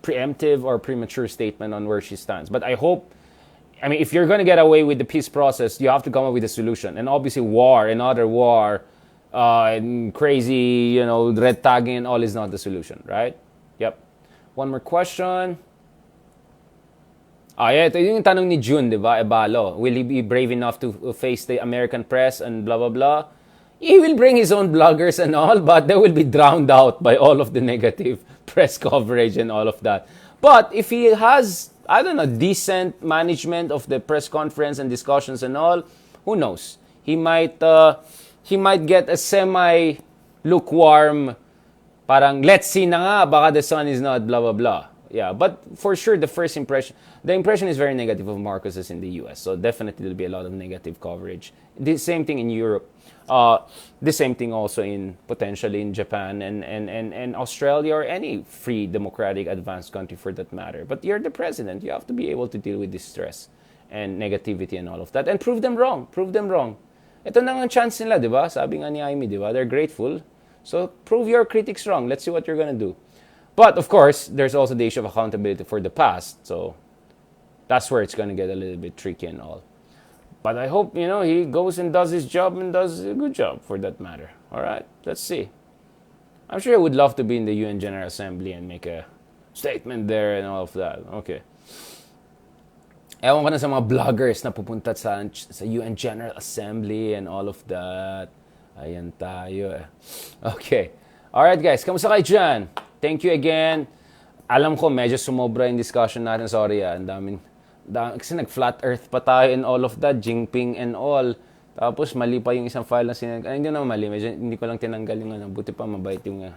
preemptive or premature statement on where she stands. But I hope, if you're going to get away with the peace process, you have to come up with a solution. And obviously another war, and crazy, red tagging and all is not the solution, right? Yep. One more question. Ito yung tanong ni June, di ba? Ebalo. Will he be brave enough to face the American press and blah, blah, blah? He will bring his own bloggers and all, but they will be drowned out by all of the negative press coverage and all of that. But if he has, decent management of the press conference and discussions and all, who knows? He might get a semi-lukewarm, parang, let's see na nga, baka the sun is not blah, blah, blah. Yeah, but for sure, the impression is very negative of Marcos's in the US. So definitely there'll be a lot of negative coverage. The same thing in Europe. The same thing also potentially in Japan and Australia or any free, democratic, advanced country for that matter. But you're the president. You have to be able to deal with this stress and negativity and all of that. And prove them wrong. Ito na ang chance nila, di ba? Sabi nga ni Amy, di ba? They're grateful. So prove your critics wrong. Let's see what you're gonna do. But, of course, there's also the issue of accountability for the past. So, that's where it's going to get a little bit tricky and all. But I hope, he goes and does his job and does a good job for that matter. All right, let's see. I'm sure I would love to be in the UN General Assembly and make a statement there and all of that. Okay. Ewan ko na sa mga bloggers na pupunta sa UN General Assembly and all of that. Ayan tayo eh. Okay. All right, guys. Kamusta kayo dyan? Thank you again. Alam ko, medyo sumobra yung discussion natin. Sorry, ang daming kasi nag-flat earth pa tayo and all of that, Jinping and all. Tapos, mali pa yung isang file na hindi naman mali. Medyo, hindi ko lang tinanggal yung buti pa mabait yung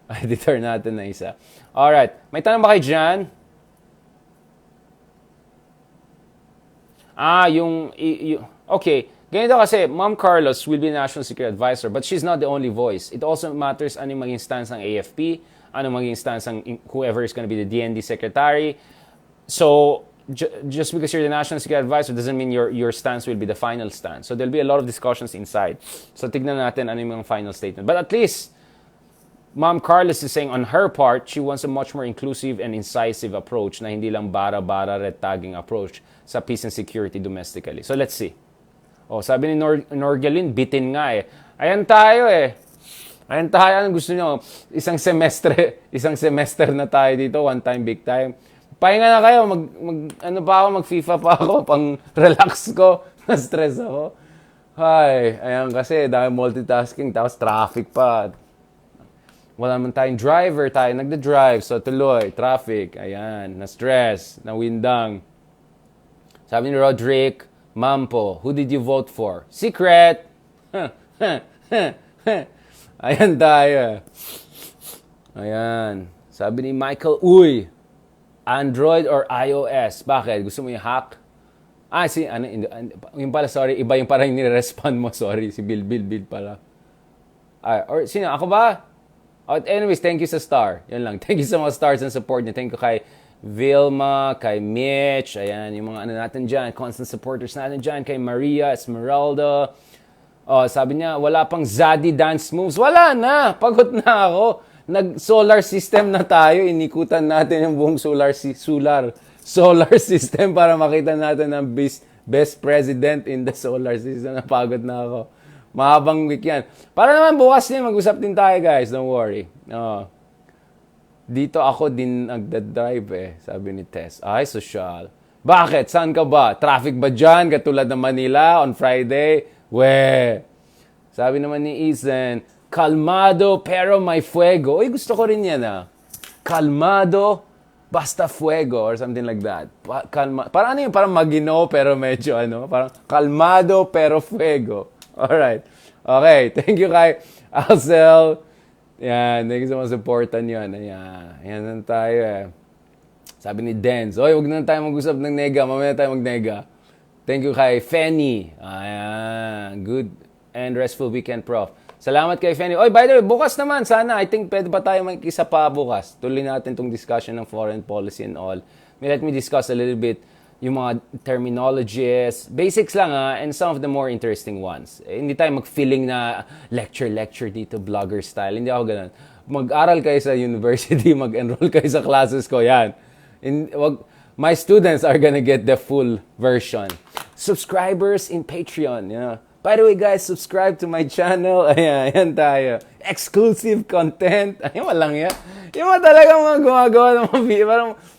editor natin na isa. Alright. May tanong ba kayo dyan? Okay. Ganito kasi, Ma'am Carlos will be National Security Advisor, but she's not the only voice. It also matters ano maging stance ng AFP, ano maging stance ng whoever is going to be the DND Secretary. So, just because you're the National Security Advisor doesn't mean your stance will be the final stance. So, there'll be a lot of discussions inside. So, tignan natin ano yung final statement. But at least, Ma'am Carlos is saying on her part, she wants a much more inclusive and incisive approach na hindi lang bara-bara red tagging approach sa peace and security domestically. So, let's see. Sabi ni Norgelin, bitin nga eh. Ayan tayo eh. Ayan tayo. Gusto nyo, isang semester na tayo dito, one time, big time. Pahinga na kayo, mag-FIFA pa ako, pang relax ko, na-stress ako. Ayan kasi, dahil multitasking, tapos traffic pa. Wala naman tayong driver, tayo nagda-drive, so tuloy, traffic, ayan, na-stress, na-windang. Sabi ni Roderick, Mampo, who did you vote for? Secret! Ayan tayo. Ayan. Sabi ni Michael, Android or iOS? Bakit? Gusto mo yung hack? Yung pala, sorry, iba yung parang nire-respond mo, sorry, si Bill pala. Or sino, ako ba? Anyways, thank you sa star. Yan lang. Thank you sa mga stars and support niyo. Thank you kay Vilma, kay Mitch, ayan, yung mga natin dyan, constant supporters natin dyan, kay Maria, Esmeralda. Sabi niya, wala pang Zaddy dance moves. Wala na! Pagod na ako. Nag-solar system na tayo. Inikutan natin yung buong solar system para makita natin ang best president in the solar system. Napagod na ako. Mahabang week yan. Para naman bukas din, mag-usap din tayo, guys. Don't worry. Dito ako din nagda-drive eh, sabi ni Tess. Ay, social. Bakit? Saan ka ba? Traffic ba dyan? Katulad ng Manila on Friday? Sabi naman ni Ethan, Kalmado pero may fuego. Uy, gusto ko rin yan Kalmado basta fuego or something like that. Parang ano yun? Parang magino pero medyo parang kalmado pero fuego. Alright. Okay, thank you kay Alcel. Yan, thank you sa mga supportan yun. Ayan, yan na tayo Sabi ni Denz, oy, wag na tayo mag-usap ng nega. Mamaya tayo mag-nega. Thank you kay Fanny. Ayan, good and restful weekend, Prof. Salamat kay Fanny. Oy, by the way, bukas naman, sana. I think pwede pa tayo mag-isa pa bukas. Tuloy natin tong discussion ng foreign policy and all. Let me discuss a little bit yung mga terminologies. Basics lang and some of the more interesting ones. Hindi tayo mag-feeling na lecture dito, blogger style. Hindi ako ganun. Mag-aral kayo sa university, mag-enroll kayo sa classes ko. Yan. My students are gonna get the full version. Subscribers in Patreon, By the way, guys, subscribe to my channel. Ayan tayo. Exclusive content. Ayun, walang yan. Yung mga talagang mga gumagawa ng mga video.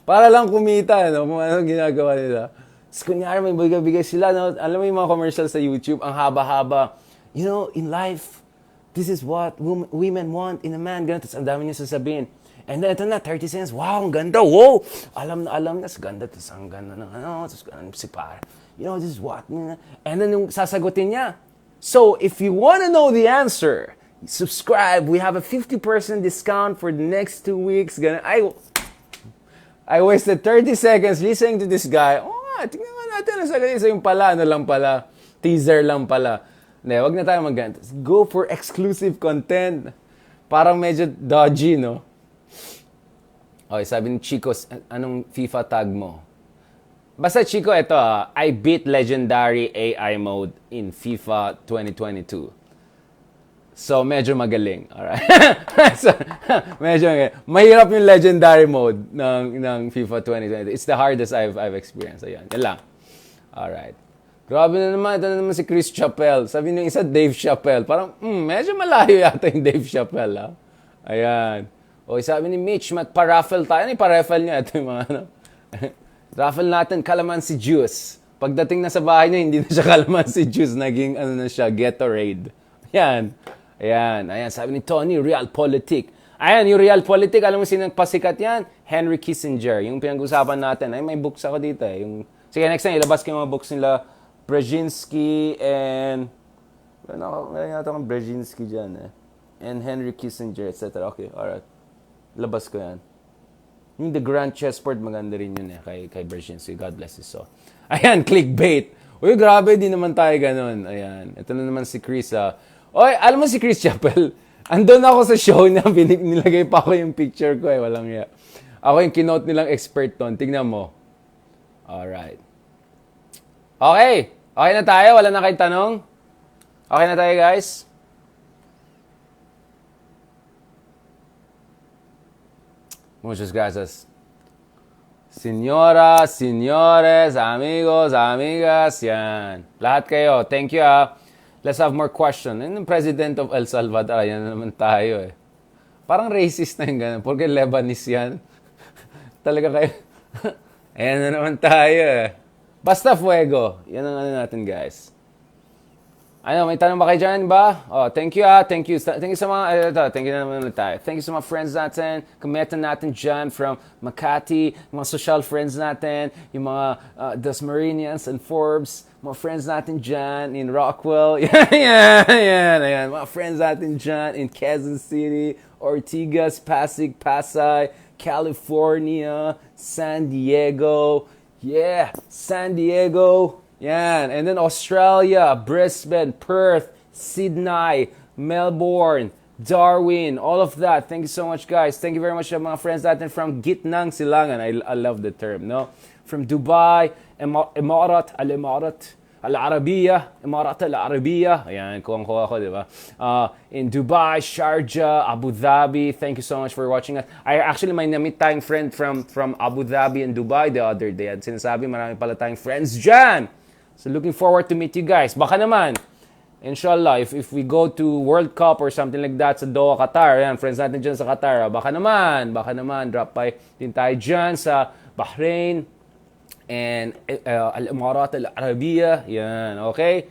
Para lang kumita, kung ano ginagawa nila. Tapos kunyari, may bigay sila. Alam mo yung mga commercials sa YouTube, ang haba-haba. In life, this is what women want in a man. Ganun, tapos ang dami niya sasabihin. And then, ito na, 30 cents. Wow, ang ganda. Wow! Alam na. Tapos ganda. Tapos ang ganda ng Tapos si pare. This is what. And then yung sasagutin niya. So, if you want to know the answer, subscribe. We have a 50% discount for the next 2 weeks. I wasted 30 seconds listening to this guy. Tingnan nga natin. Isa yung pala. Teaser lang pala. Wag na tayo mag-ganto. Go for exclusive content. Parang medyo dodgy, no? Okay, sabi ni Chico, anong FIFA tag mo? Basta Chico, ito I beat legendary AI mode in FIFA 2022. So, medyo magaling. Alright? So, medyo magaling. Mahirap yung legendary mode ng FIFA 2022. It's the hardest I've experienced. Ayan. Yan lang. Alright. Grabe na naman. Ito na naman si Chris Chappelle. Sabi nung isa, Dave Chappelle. Parang, medyo malayo yata yung Dave Chappelle. Ayan. O, sabi ni Mitch, pa-raffle tayo. Ano yung pa-raffle niya? Ito yung mga raffle natin, calamansi juice. Pagdating na sa bahay niya, hindi na siya calamansi juice. Naging, na siya, Gatorade. Ayan. Sabi ni Tony, Realpolitik. Ayan, yung Realpolitik, alam mo sino nagpasikat yan? Henry Kissinger. Yung pinag-usapan natin. Ay, may books ako dito Sige, next time, ilabas ko yung mga books nila. Brzezinski and... Meron yata akong Brzezinski dyan And Henry Kissinger, etc. Okay, alright. Labas ko yan. Yung The Grand Chessboard, maganda rin yun kay Brzezinski. God bless his soul. Ayan, clickbait. Uy, grabe, di naman tayo ganun. Ayan. Ito na naman si Chris. Oy, alam mo si Chris Chappelle? Andun ako sa show niya, nilagay pa ako yung picture ko walang ya. Ako yung kinote nilang expert ton. Tignan mo. Alright. Okay. Okay na tayo? Wala na kayong tanong? Okay na tayo, guys? Muchas gracias. Señoras, señores, amigos, amigas, yan. Lahat kayo. Thank you, Let's have more questions. And the President of El Salvador, yan na naman tayo, Parang racist na yung ganun. Porque Lebanese yan. Talaga kayo. Ayan na naman tayo, Basta fuego. Yan ang natin, guys. May tanong ba kayo dyan ba? Thank you, Thank you. Thank you sa mga, thank you na naman tayo. Thank you sa mga friends natin, kameta natin dyan from Makati, mga social friends natin, yung mga Dasmariñas and Forbes, mga friends natin dyan in Rockwell. Ayan. Mga friends natin dyan in Quezon City, Ortigas, Pasig, Pasay, California, San Diego. Yeah, San Diego. Yan. And then Australia, Brisbane, Perth, Sydney, Melbourne, Darwin, all of that. Thank you so much, guys. Thank you very much to mga friends natin from Gitnang Silangan. I love the term, no? From Dubai, Emirat Al-Arabiya. Ayan, kuha ko, di ba? In Dubai, Sharjah, Abu Dhabi. Thank you so much for watching us. May na-meet tayong friend from Abu Dhabi and Dubai the other day. At sinasabi, marami pala tayong friends dyan. So looking forward to meet you guys. Baka naman, inshallah, if we go to World Cup or something like that sa Doha, Qatar, yan, friends natin dyan sa Qatar, baka naman, drop by din tayo dyan sa Bahrain and Al-Emirat Al-Arabiya. Yan, okay?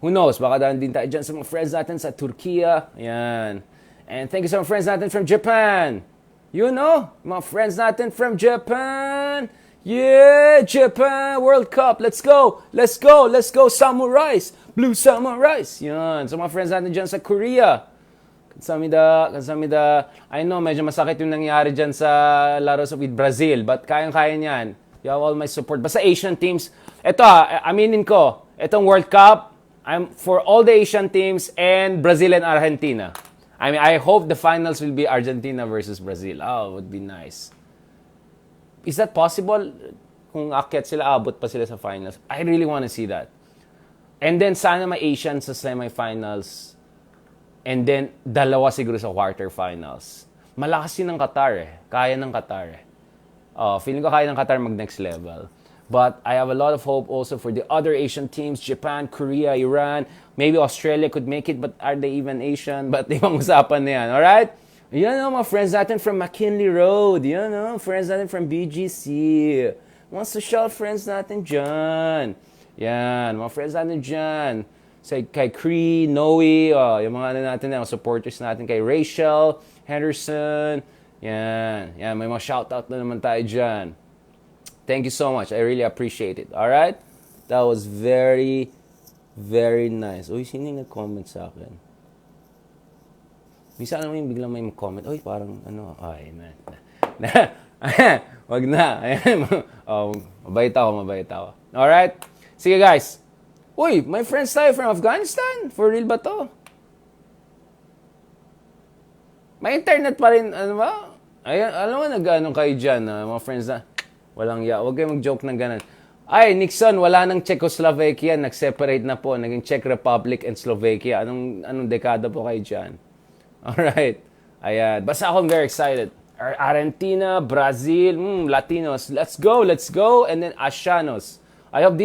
Who knows, baka daan din tayo dyan sa mga friends natin sa Turkiya. Ayan. And thank you sa mga friends natin from Japan. You know, mga friends natin from Japan. Yeah, Japan World Cup. Let's go. Let's go. Let's go. Samurais. Blue Samurais. Yan. So mga friends natin dyan sa Korea. Kansamida. I know, medyo masakit yung nangyari dyan sa laros with Brazil. But kayang-kaya niyan. You have all my support. Basta Asian teams. Ito aminin ko. Itong World Cup, I'm for all the Asian teams and Brazil and Argentina. I mean, I hope the finals will be Argentina versus Brazil. Oh, would be nice. Is that possible? Kung akyat sila, abot pa sila sa finals. I really want to see that. And then, sana may Asian sa semifinals. And then, dalawa siguro sa quarterfinals. Malakas yun ng Qatar eh. Kaya ng Qatar eh. Feeling ko kaya ng Qatar mag-next level. But I have a lot of hope also for the other Asian teams, Japan, Korea, Iran. Maybe Australia could make it, but are they even Asian? But ibang usapan na yan, alright? Yan o, mga friends natin from McKinley Road. Yan o, friends natin from BGC. Mga social friends natin dyan. Yan, mga friends natin dyan. Kay Cree, Noe, yung mga natin, yung supporters natin kay Rachel, Henderson. Yan, may mga shoutout na naman tayo dyan. Thank you so much. I really appreciate it. All right? That was very, very nice. Uy, sino yung nag-comment sa akin? Minsan naman yung biglang may comment. Uy, parang ay, man. Wag na. Mabait ako. All right? Sige, guys. Uy, my friends tayo from Afghanistan. For real ba to? May internet pa rin, ba? Ay, alam mo, nag-ano kayo dyan, mga friends na. Walang Huwag kayo mag-joke ng ganun. Ay, Nixon, wala nang Czechoslovakia. Nag-separate na po. Naging Czech Republic and Slovakia. Anong dekada po kayo dyan? Alright. Ayan. Basta ako very excited. Argentina, Brazil, Latinos. Let's go. And then Asianos. I hope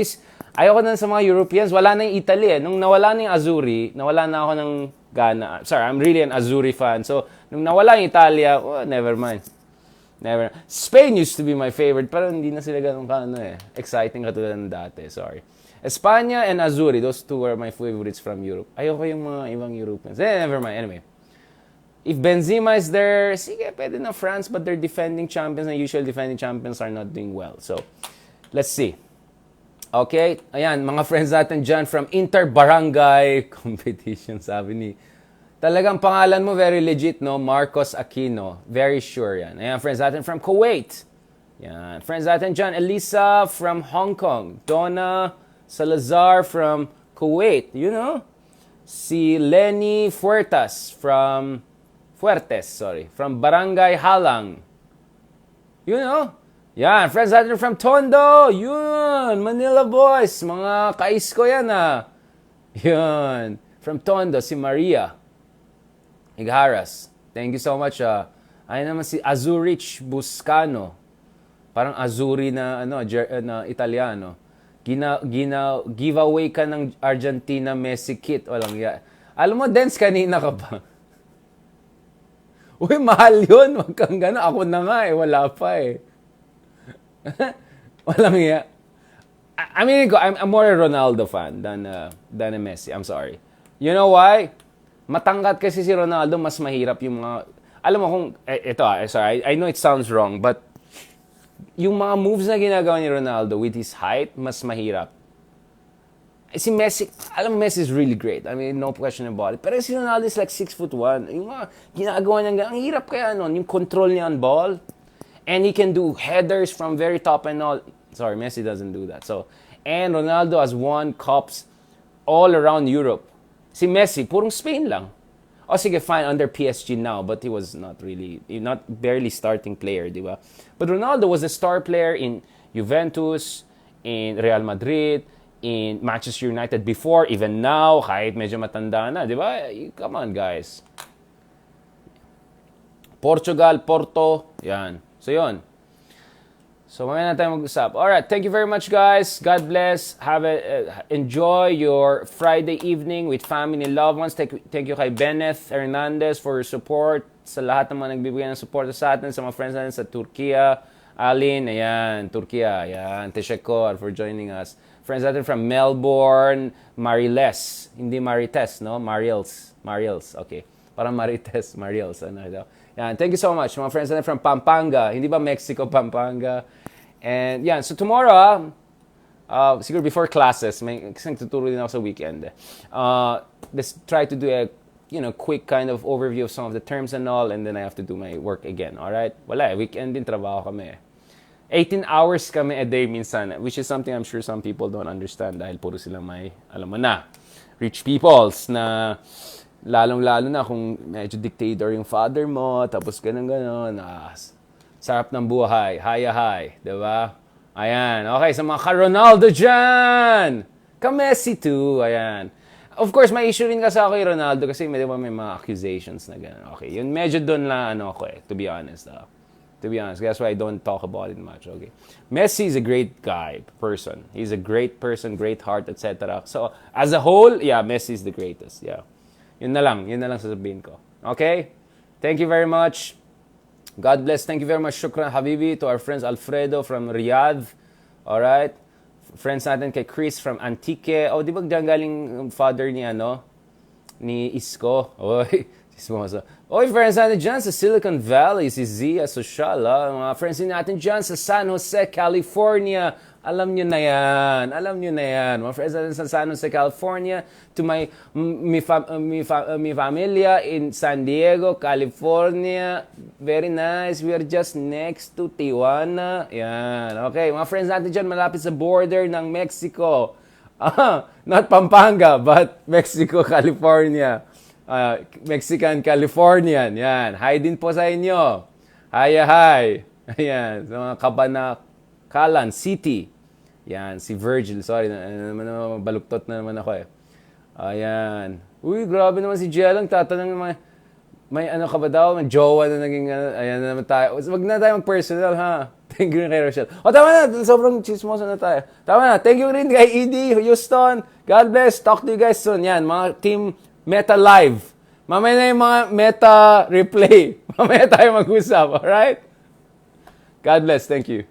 ayoko na sa mga Europeans. Wala na yung Italy eh. Nung nawala na yung Azzurri, nawala na ako ng gana. Sorry, I'm really an Azzurri fan. So, nung nawala yung Italia, never mind. Never. Spain used to be my favorite, pero hindi na sila ganun exciting katulad ng dati. Sorry. Espanya and Azzurri, those two are my favorites from Europe. Ayoko yung mga ibang Europeans. Never mind. Anyway. If Benzema is there, sige, pwede na France, but they're defending champions, and usually defending champions are not doing well. So, let's see. Okay? Ayan, mga friends natin dyan from Inter-Barangay Competition, sabi ni talagang pangalan mo very legit, no? Marcos Aquino. Very sure yan. Ayan, friends natin from Kuwait. Yan. Friends natin dyan, Elisa from Hong Kong. Donna Salazar from Kuwait. You know? Si Lenny Fuertes, from Barangay Halang. You know? Yan, friends natin from Tondo. Yun, Manila boys. Mga kais ko yan, Yun. From Tondo, si Maria Igharas. Thank you so much. Ayun naman si Azurich Buscano. Parang Azuri na na Italiano. Giveaway ka ng Argentina Messi kit. Walang ya. Alam mo, dance kanina ka pa. Uy, mahal yun. Wag kang gana. Ako na nga wala pa Walang ya. I mean, I'm more a Ronaldo fan than a Messi. I'm sorry. You know why? Matangkat kasi si Ronaldo, mas mahirap yung mga... Alam mo kung... sorry, I know it sounds wrong, but yung mga moves na ginagawa ni Ronaldo with his height, mas mahirap. Si Messi, alam mo, Messi is really great. I mean, no question about it. Pero si Ronaldo is like 6'1". Yung mga ginagawa niya, ang hirap kaya yung control niya on ball. And he can do headers from very top and all. Sorry, Messi doesn't do that. So, and Ronaldo has won cups all around Europe. Si Messi, purong Spain lang. O sige, fine, under PSG now, but he was not barely starting player, di ba? But Ronaldo was a star player in Juventus, in Real Madrid, in Manchester United before, even now, kahit medyo matanda na, di ba? Come on, guys. Portugal, Porto, yan. So, yun. So, mamaya na tayo mag-usap. Alright, thank you very much, guys. God bless. Enjoy your Friday evening with family and loved ones. Thank you kay Benneth Hernandez for your support. Sa lahat ng mga nagbibigay ng support sa atin, sa mga friends natin sa Turkiya. Alin, ayan, Turkiya, ayan. Teşekkür for joining us. Friends natin from Melbourne, Mariles. Hindi Marites, no? Mariels, okay. Parang Marites, Mariels. Ano daw? Yan, thank you so much. Mga friends natin from Pampanga. Hindi ba Mexico, Pampanga? And yan, so tomorrow, siguro before classes, kasi nagtuturo din ako sa weekend. Let's try to do a quick kind of overview of some of the terms and all, and then I have to do my work again. Alright? Wala, weekend din trabaho kami. 18 hours kami a day minsan, which is something I'm sure some people don't understand dahil puro silang may, alam mo na, rich peoples na lalong-lalo na kung medyo dictator yung father mo, tapos ganun-ganun, sarap ng buhay, hi, diba? Ayan, okay, sa mga ka-Ronaldo dyan! Ka-Messi too, ayan. Of course, may issue rin kasi ako kay Ronaldo kasi may mga accusations na gano'n. Okay, yun medyo doon na ako to be honest. To be honest, that's why I don't talk about it much, okay? Messi is a great guy, person. He's a great person, great heart, etc. So, as a whole, yeah, Messi is the greatest, yeah. Yun na lang sasabihin ko. Okay? Thank you very much. God bless. Thank you very much. Shukran Habibi to our friends Alfredo from Riyadh. Alright? Friends natin kay Chris from Antique. Oh, di ba diyan galing father ni ni Isko? Oy, sismosa. Oy, friends natin dyan sa Silicon Valley, si Zia Social. Mga friends natin dyan sa San Jose, California. Alam nyo na yan. Mga friends natin sa San Jose, California. To my familia in San Diego, California. Very nice. We are just next to Tijuana. Yan. Okay, mga friends natin dyan malapit sa border ng Mexico. Not Pampanga, but Mexico, California. Mexican, Californian. Yan. Hi din po sa inyo. Hi. Ayan. Sa mga Cabanakalan City. Yan. Si Virgil. Sorry. Baluktot na naman ako eh. Ayan. Uy, grabe naman si Jelong. Tatanong may ano ka ba daw? May jowa na naging ayan na naman tayo. Wag na tayo mag-personal ha. Thank you kay Rochelle. Tama na. Sobrang chismoso na tayo. Tama na. Thank you rin kay Edie, Houston. God bless. Talk to you guys soon. Yan. Mga team Meta Live. Mamaya na yung mga Meta Replay. Mamaya tayo mag-usap. Alright? God bless. Thank you.